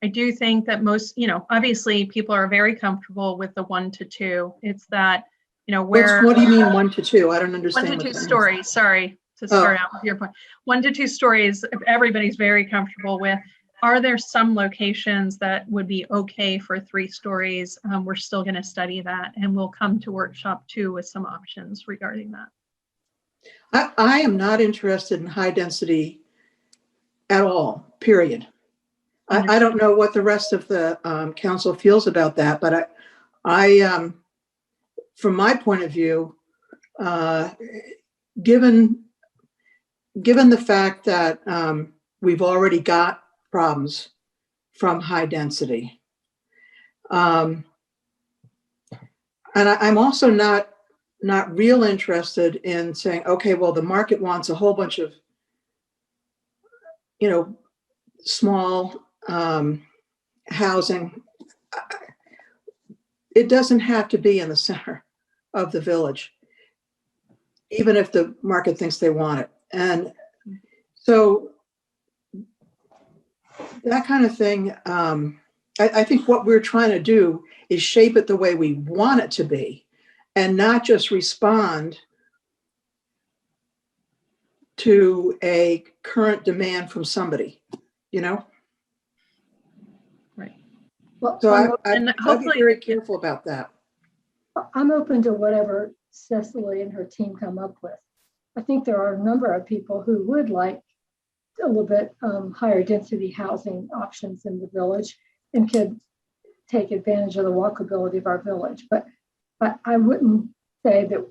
S4: I do think that most, obviously people are very comfortable with the 1 to 2. It's that, where.
S7: What do you mean 1 to 2? I don't understand.
S4: 1 to 2 stories, sorry, to start out with your point. 1 to 2 stories, everybody's very comfortable with. Are there some locations that would be okay for 3 stories? We're still going to study that, and we'll come to workshop 2 with some options regarding that.
S7: I am not interested in high density at all, period. I don't know what the rest of the council feels about that, but I from my point of view, given the fact that we've already got problems from high density, and I'm also not real interested in saying, okay, well, the market wants a whole bunch of, small housing. It doesn't have to be in the center of the village, even if the market thinks they want it. And so that kind of thing, I think what we're trying to do is shape it the way we want it to be and not just respond to a current demand from somebody,
S4: Right.
S8: Well,
S7: So
S4: And
S7: I'd be
S4: hopefully-
S7: very careful about that.
S8: I'm open to whatever Cecily and her team come up with. I think there are a number of people who would like a little bit higher density housing options in the village and could take advantage of the walkability of our village. But I wouldn't say that,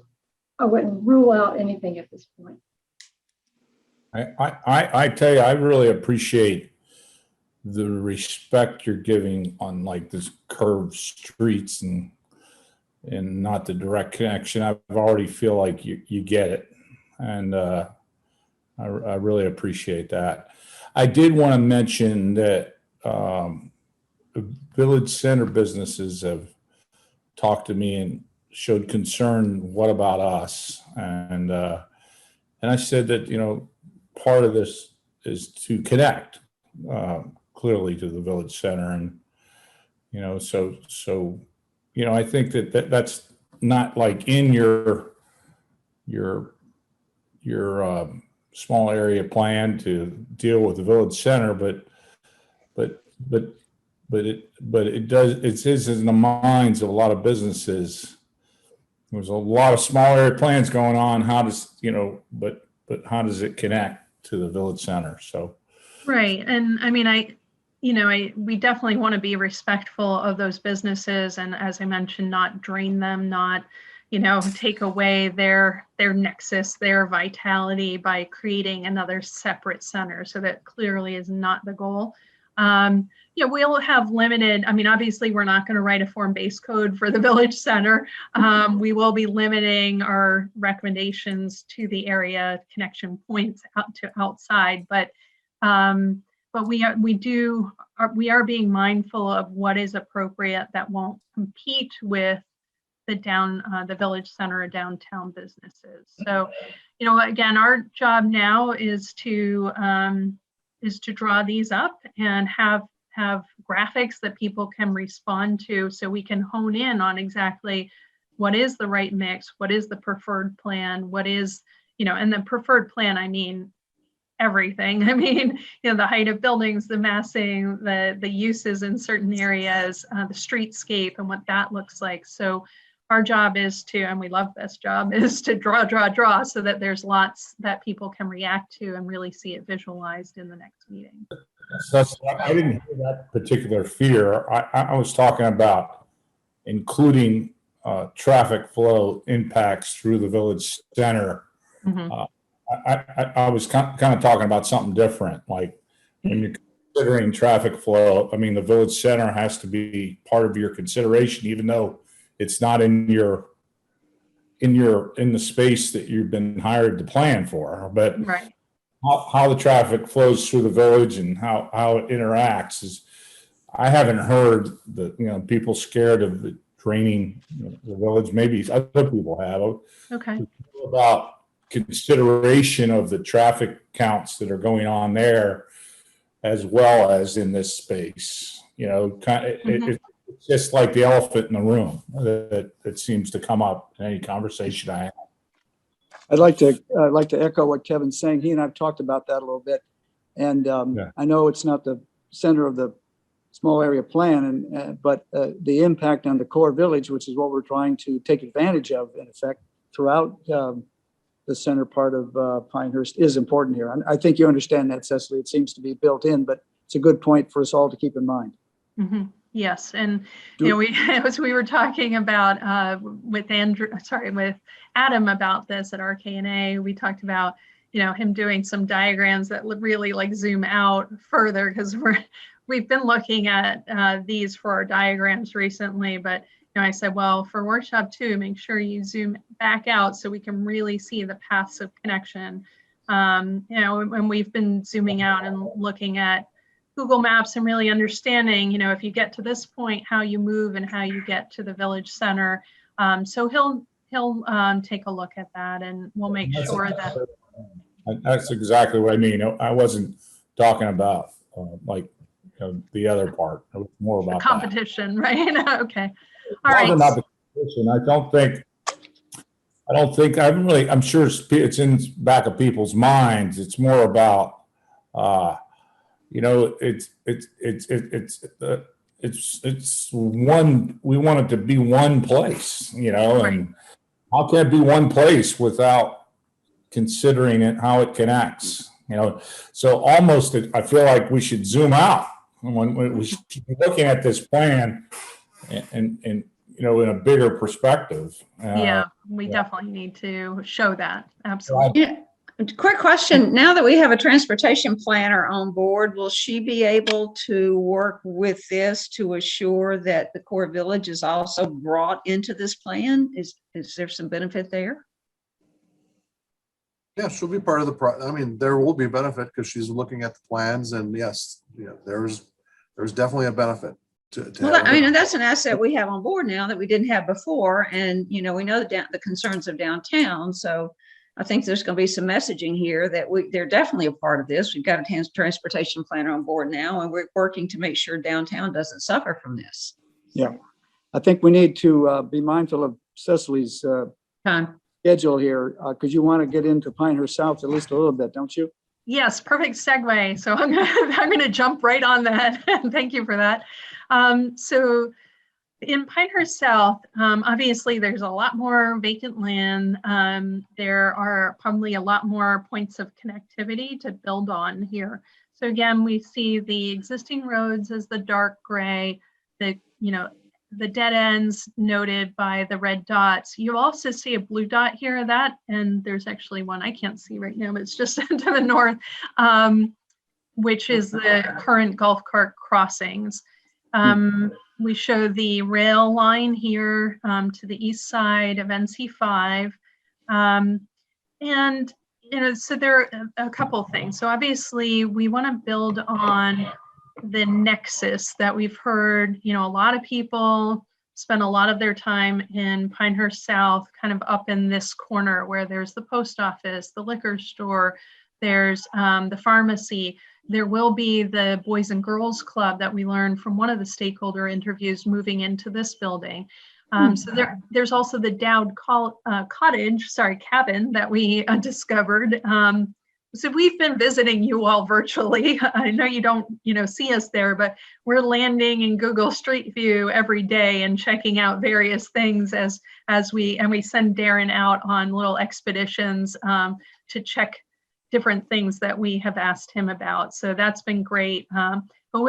S8: I wouldn't rule out anything at this point.
S6: I tell you, I really appreciate the respect you're giving on like this curved streets and not the direct connection. I already feel like you get it. And I really appreciate that. I did want to mention that village center businesses have talked to me and showed concern. What about us? And I said that, you know, part of this is to connect clearly to the village center, and you know, so you know, I think that's not like in your small area plan to deal with the village center, but it does, it is in the minds of a lot of businesses. There's a lot of small area plans going on. How does, you know, but how does it connect to the village center? So.
S4: Right. And I mean, we definitely want to be respectful of those businesses. And as I mentioned, not drain them, not, you know, take away their nexus, their vitality by creating another separate center. So that clearly is not the goal. Yeah, we'll have limited, I mean, obviously we're not going to write a form-based code for the village center. We will be limiting our recommendations to the area connection points out to outside, but we are being mindful of what is appropriate that won't compete with the village center or downtown businesses. So, you know, again, our job now is to draw these up and have graphics that people can respond to, so we can hone in on exactly what is the right mix, what is the preferred plan, what is, you know, and the preferred plan, I mean, everything. I mean, you know, the height of buildings, the massing, the uses in certain areas, the streetscape and what that looks like. So our job is to, and we love this job, is to draw so that there's lots that people can react to and really see it visualized in the next meeting.
S6: I didn't hear that particular fear. I was talking about including traffic flow impacts through the village center.
S4: Mm-hmm.
S6: I was kind of talking about something different. Like when you're considering traffic flow, I mean, the village center has to be part of your consideration, even though it's not in the space that you've been hired to plan for. But
S4: Right.
S6: How the traffic flows through the village and how it interacts is, I haven't heard that, you know, people scared of the draining the village. Maybe other people have.
S4: Okay.
S6: About consideration of the traffic counts that are going on there, as well as in this space. You know, it's just like the elephant in the room that seems to come up in any conversation I have.
S1: I'd like to echo what Kevin's saying. He and I've talked about that a little bit. And I know it's not the center of the small area plan, but the impact on the core village, which is what we're trying to take advantage of, in effect, throughout the center part of Pinehurst, is important here. And I think you understand that, Cecily. It seems to be built in, but it's a good point for us all to keep in mind.
S4: Mm-hmm. Yes, and you know, as we were talking about with Adam about this at RKNA, we talked about, you know, him doing some diagrams that really like zoom out further, because we've been looking at these for our diagrams recently, but you know, I said, well, for workshop 2, make sure you zoom back out so we can really see the paths of connection. You know, and we've been zooming out and looking at Google Maps and really understanding, you know, if you get to this point, how you move and how you get to the village center. So he'll take a look at that, and we'll make sure that.
S6: That's exactly what I mean. I wasn't talking about like the other part. It was more about
S4: competition,
S6: that.
S4: Right? Okay. All right.
S6: About the competition. I'm sure it's in the back of people's minds. It's more about, you know, it's one, we want it to be one place, you know,
S4: Right.
S6: and how can it be one place without considering it, how it connects, you know? So almost, I feel like we should zoom out when we should be looking at this plan and you know, in a bigger perspective.
S4: Yeah, we definitely need to show that. Absolutely.
S5: Yeah. Quick question. Now that we have a transportation planner on board, will she be able to work with this to assure that the core village is also brought into this plan? Is there some benefit there?
S3: Yeah, she'll be part of I mean, there will be benefit because she's looking at the plans and yes, there's definitely a benefit to
S5: Well,
S3: having
S5: I mean,
S3: her.
S5: and that's an asset we have on board now that we didn't have before. And, we know the concerns of downtown. So I think there's going to be some messaging here that they're definitely a part of this. We've got a transportation planner on board now, and we're working to make sure downtown doesn't suffer from this.
S1: Yeah. I think we need to be mindful of Cecily's
S4: Time.
S1: schedule here, because you want to get into Pinehurst South at least a little bit, don't you?
S4: Yes, perfect segue. So I'm gonna jump right on that. Thank you for that. So in Pinehurst South, obviously there's a lot more vacant land. There are probably a lot more points of connectivity to build on here. So again, we see the existing roads as the dark gray, the dead ends noted by the red dots. You also see a blue dot here, and there's actually one I can't see right now, but it's just to the north, which is the current golf cart crossings. We show the rail line here to the east side of NC5. And, so there are a couple things. So obviously we want to build on the nexus that we've heard, a lot of people spend a lot of their time in Pinehurst South, kind of up in this corner where there's the post office, the liquor store, there's the pharmacy. There will be the Boys and Girls Club that we learned from one of the stakeholder interviews moving into this building. So there's also the Dowd cabin that we discovered. So we've been visiting you all virtually. I know you don't, see us there, but we're landing in Google Street View every day and checking out various things as we send Darren out on little expeditions to check different things that we have asked him about. So that's been great. But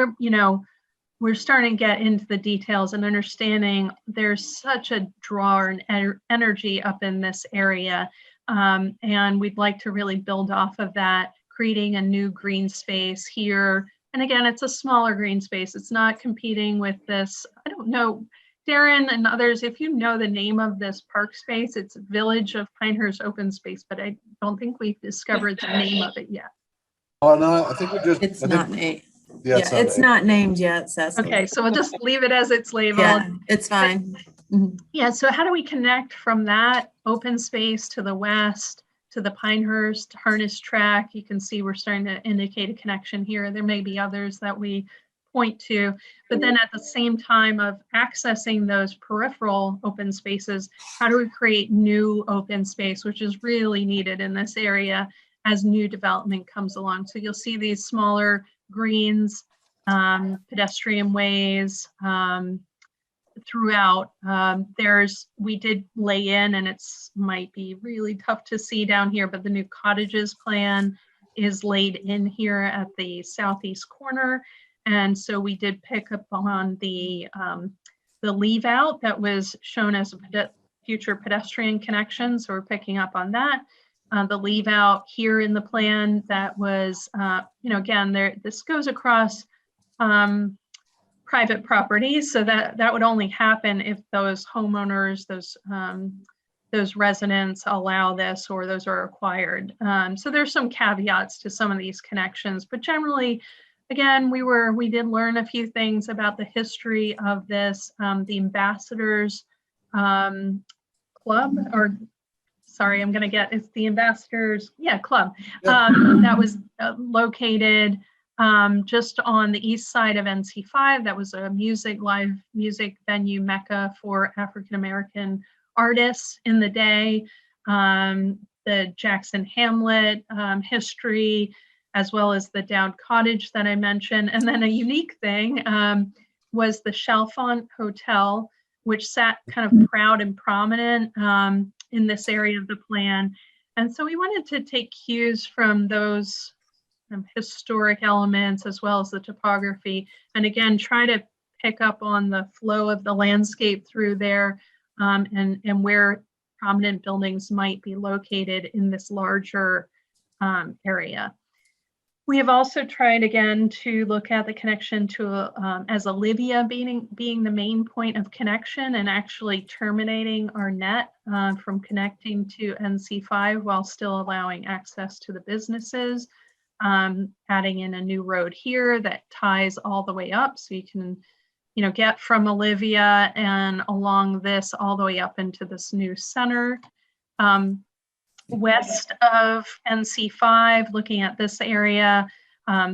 S4: we're starting to get into the details and understanding there's such a draw and energy up in this area. And we'd like to really build off of that, creating a new green space here. And again, it's a smaller green space. It's not competing with this. I don't know, Darren and others, if you know the name of this park space, it's Village of Pinehurst Open Space, but I don't think we've discovered the name of it yet.
S3: Oh, no, I think we just.
S9: It's not named.
S3: Yeah,
S9: Yeah, it's not named yet, Cecily.
S4: Okay, so we'll just leave it as it's labeled.
S9: Yeah, it's fine. Mhm.
S4: Yeah, so how do we connect from that open space to the west, to the Pinehurst harness track? You can see we're starting to indicate a connection here. There may be others that we point to, but then at the same time of accessing those peripheral open spaces, how do we create new open space, which is really needed in this area as new development comes along? So you'll see these smaller greens, pedestrian ways, throughout. We did lay in, and it's might be really tough to see down here, but the new cottages plan is laid in here at the southeast corner. And so we did pick up on the leave out that was shown as a future pedestrian connection. So we're picking up on that. The leave out here in the plan that was, again, this goes across private properties, so that would only happen if those homeowners, those residents allow this, or those are acquired. So there's some caveats to some of these connections, but generally, again, we did learn a few things about the history of this. The Ambassadors Club, or sorry, it's the Ambassadors, Club, that was located just on the east side of NC5. That was a live music venue mecca for African-American artists in the day. The Jackson Hamlet history, as well as the Dowd Cottage that I mentioned. And then a unique thing was the Chalfont Hotel, which sat kind of proud and prominent in this area of the plan. And so we wanted to take cues from those historic elements as well as the topography, and again try to pick up on the flow of the landscape through there, and where prominent buildings might be located in this larger area. We have also tried again to look at the connection to as Olivia being the main point of connection and actually terminating our net from connecting to NC5 while still allowing access to the businesses. Adding in a new road here that ties all the way up, so you can, get from Olivia and along this all the way up into this new center. West of NC5, looking at this area,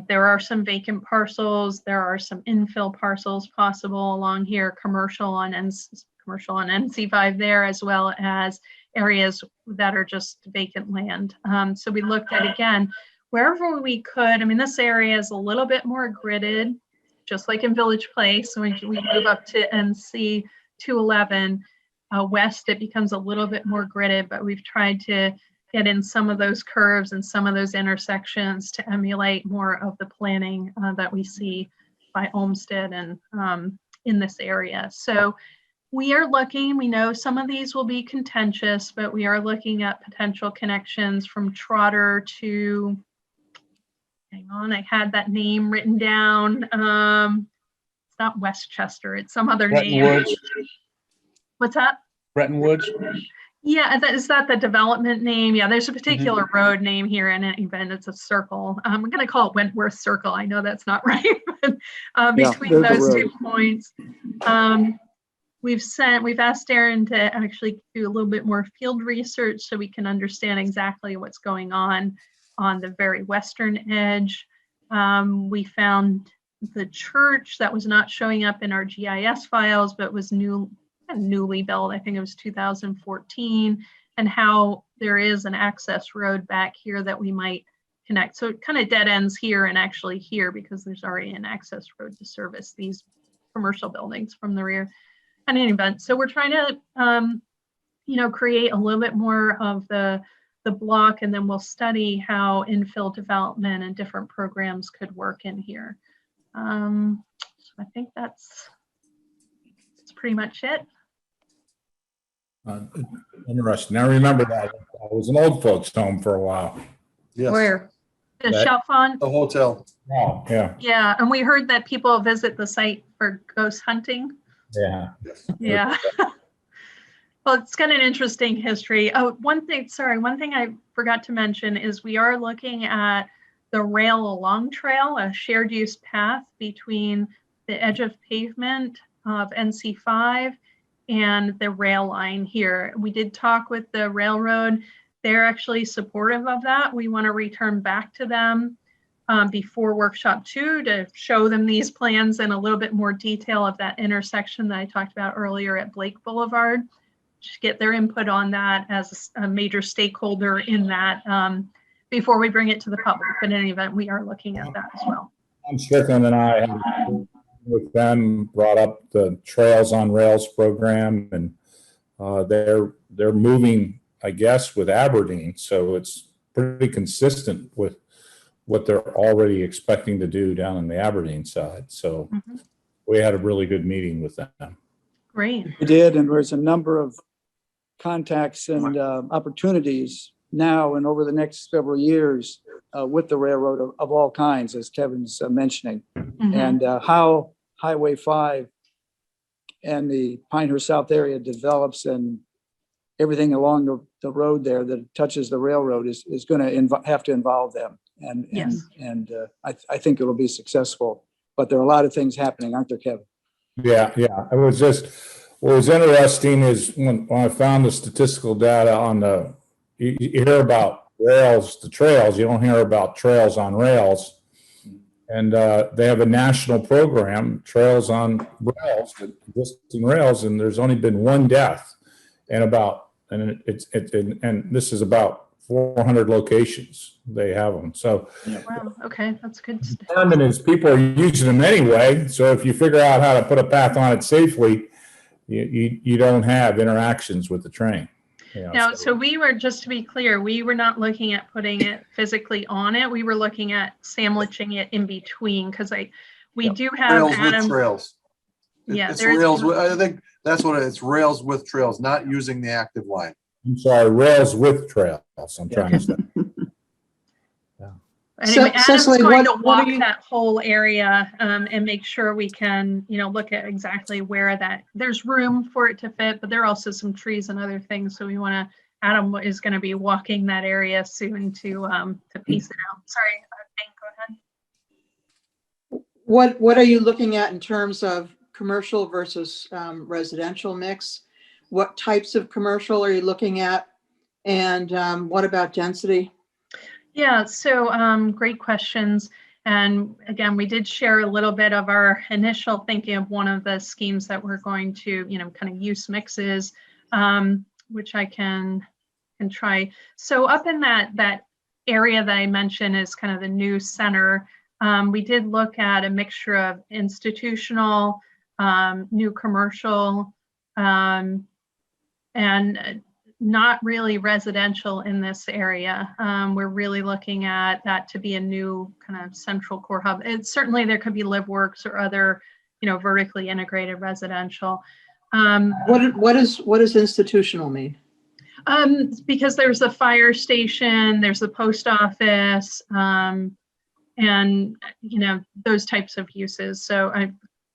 S4: there are some vacant parcels. There are some infill parcels possible along here, commercial on NC5 there, as well as areas that are just vacant land. So we looked at, again, wherever we could. I mean, this area is a little bit more gridded, just like in Village Place. When we move up to NC 211, west, it becomes a little bit more gridded, but we've tried to get in some of those curves and some of those intersections to emulate more of the planning that we see by Olmsted and in this area. So we are looking, we know some of these will be contentious, but we are looking at potential connections from Trotter to, hang on, I had that name written down. It's not Westchester, it's some other
S2: Bretton
S4: name.
S2: Woods.
S4: What's that?
S2: Bretton Woods.
S4: Yeah, is that the development name? Yeah, there's a particular road name here in an event. It's a circle. I'm going to call it Wentworth Circle. I know that's not right, but between those 2 points, we've asked Darren to actually do a little bit more field research so we can understand exactly what's going on the very western edge. We found the church that was not showing up in our GIS files, but was newly built. I think it was 2014, and how there is an access road back here that we might connect. So it kind of dead ends here and actually here because there's already an access road to service these commercial buildings from the rear. In any event, so we're trying to, create a little bit more of the block, and then we'll study how infill development and different programs could work in here. So I think that's pretty much it.
S6: Interesting. I remember that. I was an old folks home for a while.
S3: Yes.
S4: Where? The
S6: That-
S4: Chalfont?
S3: The hotel.
S6: Oh, yeah,
S4: Yeah, and we heard that people visit the site for ghost hunting.
S6: yeah.
S4: Yeah. Well, it's got an interesting history. Oh, one thing I forgot to mention is we are looking at the rail along trail, a shared use path between the edge of pavement of NC5 and the rail line here. We did talk with the railroad. They're actually supportive of that. We want to return back to them before workshop 2 to show them these plans in a little bit more detail of that intersection that I talked about earlier at Blake Boulevard. Just get their input on that as a major stakeholder in that before we bring it to the public. But in any event, we are looking at that as well.
S6: Tom Strickland and I, with them, brought up the Trails on Rails program, and they're moving, I guess, with Aberdeen. So it's pretty consistent with what they're already expecting to do down on the Aberdeen side. So we had a really good meeting with them.
S4: Great.
S1: We did, and there's a number of contacts and opportunities now and over the next several years with the railroad of all kinds, as Kevin's mentioning. And how Highway 5 and the Pinehurst South area develops and everything along the road there that touches the railroad is going to have to involve them. And I think it'll be successful. But there are a lot of things happening, aren't there, Kevin?
S6: Yeah. It was just, what was interesting is when I found the statistical data on you hear about rails to trails, you don't hear about trails on rails. And they have a national program, Trails on Rails, existing rails, and there's only been one death and this is about 400 locations they have them. So
S4: Wow. Okay, that's good.
S6: determined is people are using them anyway. So if you figure out how to put a path on it safely, you don't have interactions with the train.
S4: Now, so we were, just to be clear, we were not looking at putting it physically on it. We were looking at sandwiching it in between, because we do have
S3: Rails
S4: Adam.
S3: with trails.
S4: Yeah,
S3: It's
S4: there's-
S3: rails. I think that's what it's rails with trails, not using the active line.
S6: I'm sorry, rails with trails. I'm trying to say.
S4: Anyway, Adam's
S7: Cecily,
S4: going to
S7: what
S4: walk
S7: are you-
S4: that whole area and make sure we can, look at exactly where there's room for it to fit, but there are also some trees and other things. So Adam is going to be walking that area soon to piece it out. Sorry, Hank, go ahead.
S7: What are you looking at in terms of commercial versus residential mix? What types of commercial are you looking at? And what about density?
S4: Yeah, so great questions. And again, we did share a little bit of our initial thinking of one of the schemes that we're going to, kind of use mixes, which I can try. So up in that area that I mentioned is kind of the new center. We did look at a mixture of institutional, new commercial, and not really residential in this area. We're really looking at that to be a new kind of central core hub. And certainly there could be live works or other, vertically integrated residential.
S7: What does institutional mean?
S4: Because there's the fire station, there's the post office, and those types of uses. So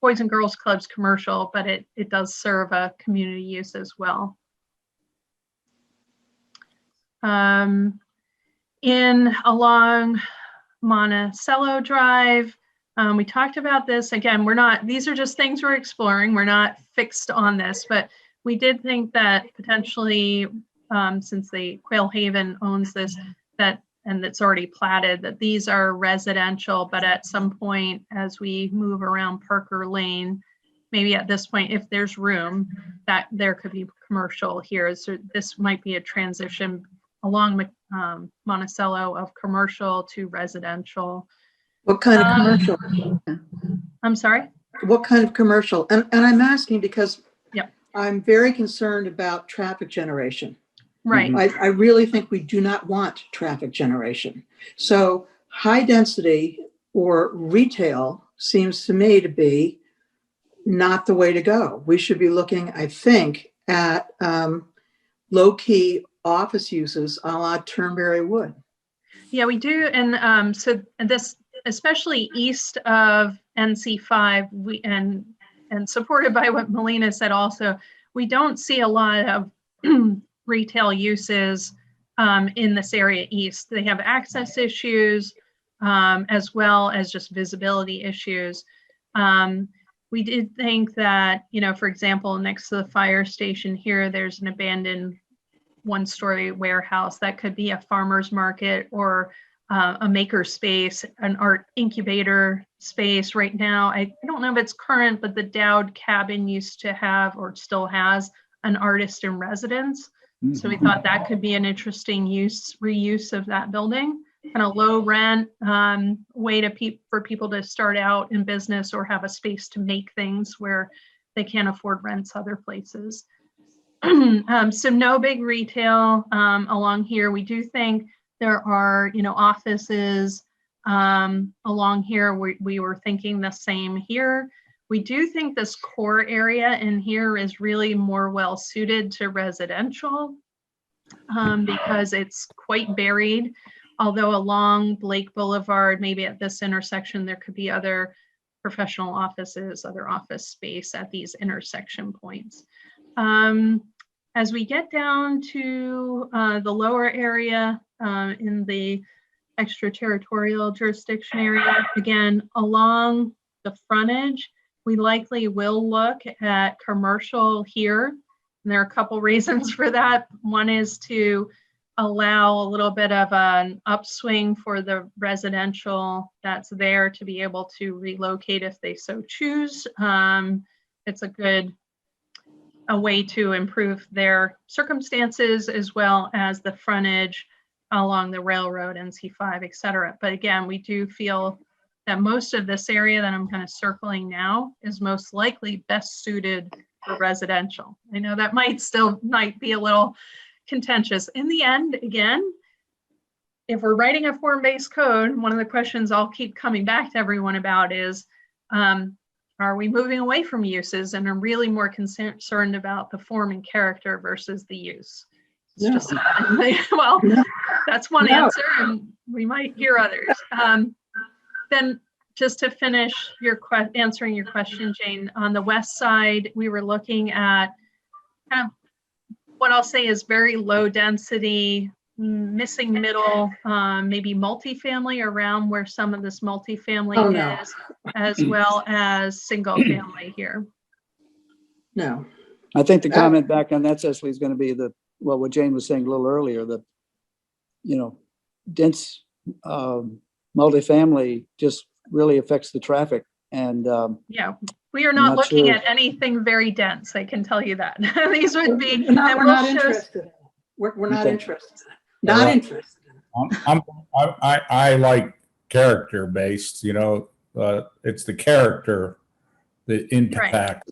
S4: Boys and Girls Club's commercial, but it does serve a community use as well. Along Monticello Drive, we talked about this. Again, these are just things we're exploring. We're not fixed on this, but we did think that potentially, since the Quail Haven owns this, and it's already platted, that these are residential, but at some point as we move around Parker Lane, maybe at this point, if there's room, that there could be commercial here. So this might be a transition along Monticello of commercial to residential.
S7: What kind of commercial?
S4: I'm sorry?
S7: What kind of commercial? And I'm asking because
S4: Yep.
S7: I'm very concerned about traffic generation.
S4: Right.
S7: I really think we do not want traffic generation. So high density or retail seems to me to be not the way to go. We should be looking, I think, at low-key office uses a la Turnberry Wood.
S4: Yeah, we do. And so this, especially east of NC5, and supported by what Melina said also, we don't see a lot of retail uses in this area east. They have access issues as well as just visibility issues. We did think that, for example, next to the fire station here, there's an abandoned one-story warehouse that could be a farmer's market or a maker space, an art incubator space. Right now, I don't know if it's current, but the Dowd cabin used to have, or still has, an artist in residence. So we thought that could be an interesting reuse of that building, kind of low rent way for people to start out in business or have a space to make things where they can't afford rents other places. So no big retail along here. We do think there are, offices along here. We were thinking the same here. We do think this core area in here is really more well suited to residential because it's quite buried. Although along Blake Boulevard, maybe at this intersection, there could be other professional offices, other office space at these intersection points. As we get down to the lower area in the extraterritorial jurisdiction area, again, along the frontage, we likely will look at commercial here. And there are a couple reasons for that. One is to allow a little bit of an upswing for the residential that's there to be able to relocate if they so choose. It's a way to improve their circumstances as well as the frontage along the railroad, NC5, et cetera. But again, we do feel that most of this area that I'm kind of circling now is most likely best suited for residential. I know that might be a little contentious. In the end, again, if we're writing a form-based code, one of the questions I'll keep coming back to everyone about is, are we moving away from uses and are really more concerned about the form and character versus the use? It's just, well, That's one
S7: No.
S4: answer, and we might hear others. Then just to finish answering your question, Jane, on the west side, we were looking at kind of what I'll say is very low density, missing middle, maybe multifamily around where some of this multifamily
S7: Oh, no.
S4: is, as well as single family here.
S7: No.
S1: I think the comment back on that, Cecily, is going to be what Jane was saying a little earlier, that, dense multifamily just really affects the traffic. And
S4: Yeah, we are
S1: I'm
S4: not
S1: not
S4: looking
S1: sure.
S4: at anything very dense, I can tell you that. These would be.
S7: We're not,
S4: and
S7: we're
S4: we'll
S7: not
S4: show-
S7: interested. We're not
S1: Okay.
S7: interested. Not
S6: Well,
S7: interested.
S6: I like character based, it's the character that impacts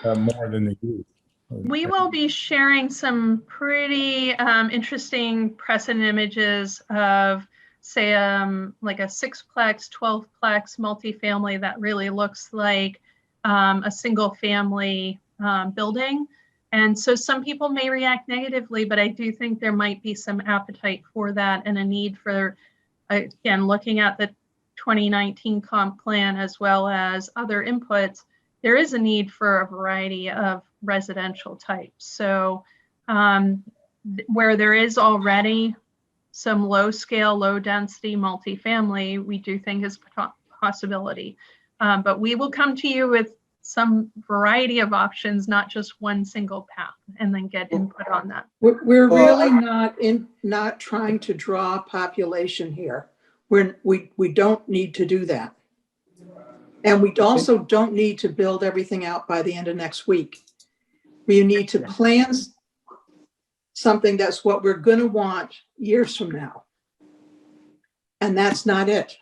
S6: more than the use.
S4: We will be sharing some pretty interesting precedent images of, say, like a 6-plex, 12-plex multifamily that really looks like a single family building. And so some people may react negatively, but I do think there might be some appetite for that and a need for, again, looking at the 2019 comp plan as well as other inputs, there is a need for a variety of residential types. So where there is already some low scale, low density multifamily, we do think is a possibility. But we will come to you with some variety of options, not just one single path, and then get input on that.
S7: We're really not trying to draw population here. We don't need to do that. And we also don't need to build everything out by the end of next week. We need to plan something that's what we're going to want years from now. And that's not it.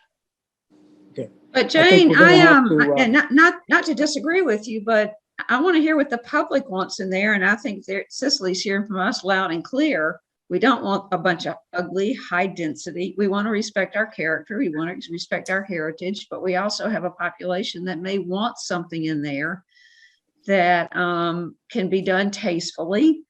S5: But
S1: I think
S5: Jane,
S1: we're gonna have to,
S5: and not to disagree with you, but I want to hear what the public wants in there. And I think Cicely's hearing from us loud and clear. We don't want a bunch of ugly, high density. We want to respect our character. We want to respect our heritage, but we also have a population that may want something in there that can be done tastefully.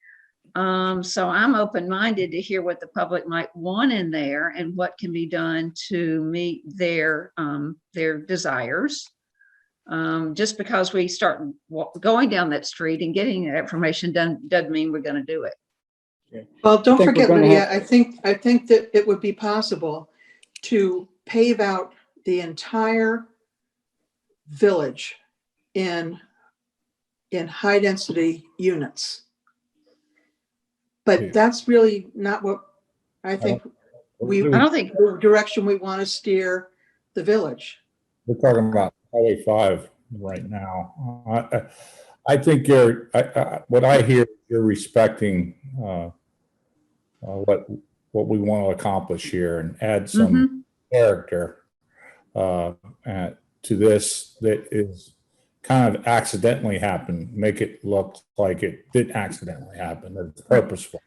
S5: So I'm open-minded to hear what the public might want in there and what can be done to meet their desires. Just because we start going down that street and getting that information done doesn't mean we're going to do it.
S7: Well, don't
S1: think we're
S7: forget,
S1: gonna
S7: Lydia,
S1: have-
S7: I think that it would be possible to pave out the entire village in high density units.
S6: Yeah.
S7: But that's really not what I think
S5: I don't think,
S7: the direction we want to steer the village.
S6: We're talking about Highway 5 right now. I think what I hear, you're respecting what we want to accomplish here and add some character to this that is kind of accidentally happened, make it look like it didn't accidentally happen, that it's purposeful.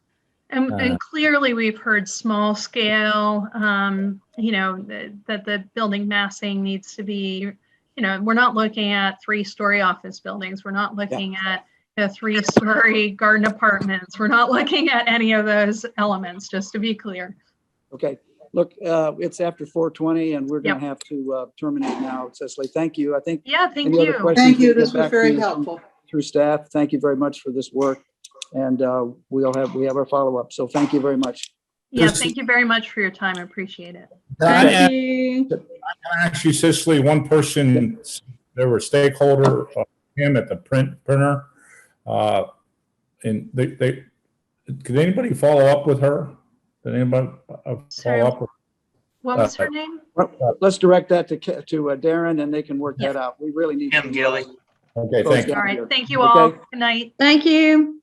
S4: And clearly we've heard small scale, that the building massing needs to be, we're not looking at 3-story office buildings. We're not looking at 3-story garden apartments. We're not looking at any of those elements, just to be clear.
S1: Okay, look, it's after 4:20 and we're going to have to terminate now. Cecily, thank you. I think
S4: Yeah, thank
S1: any other
S4: you.
S1: questions
S7: Thank you.
S1: we'll get
S7: This was
S1: back to
S7: very
S1: you
S7: helpful.
S1: through staff. Thank you very much for this work. And we have our follow-up. So thank you very much.
S4: Yeah,
S6: This-
S4: thank you very much for your time. I appreciate it.
S5: thank you.
S6: Can I ask you, Cicely, one person, there were stakeholder, him at the printer, and they, could anybody follow up with her? Did anybody
S4: Sorry.
S6: follow up with?
S4: What was her name?
S1: Well, let's direct that to Darren and they can work that out. We really need.
S2: Kim Gilly.
S6: Okay,
S1: Close
S6: thank you.
S1: down
S4: All right.
S1: here.
S4: Thank you all.
S1: Okay.
S4: Good night.
S5: Thank you.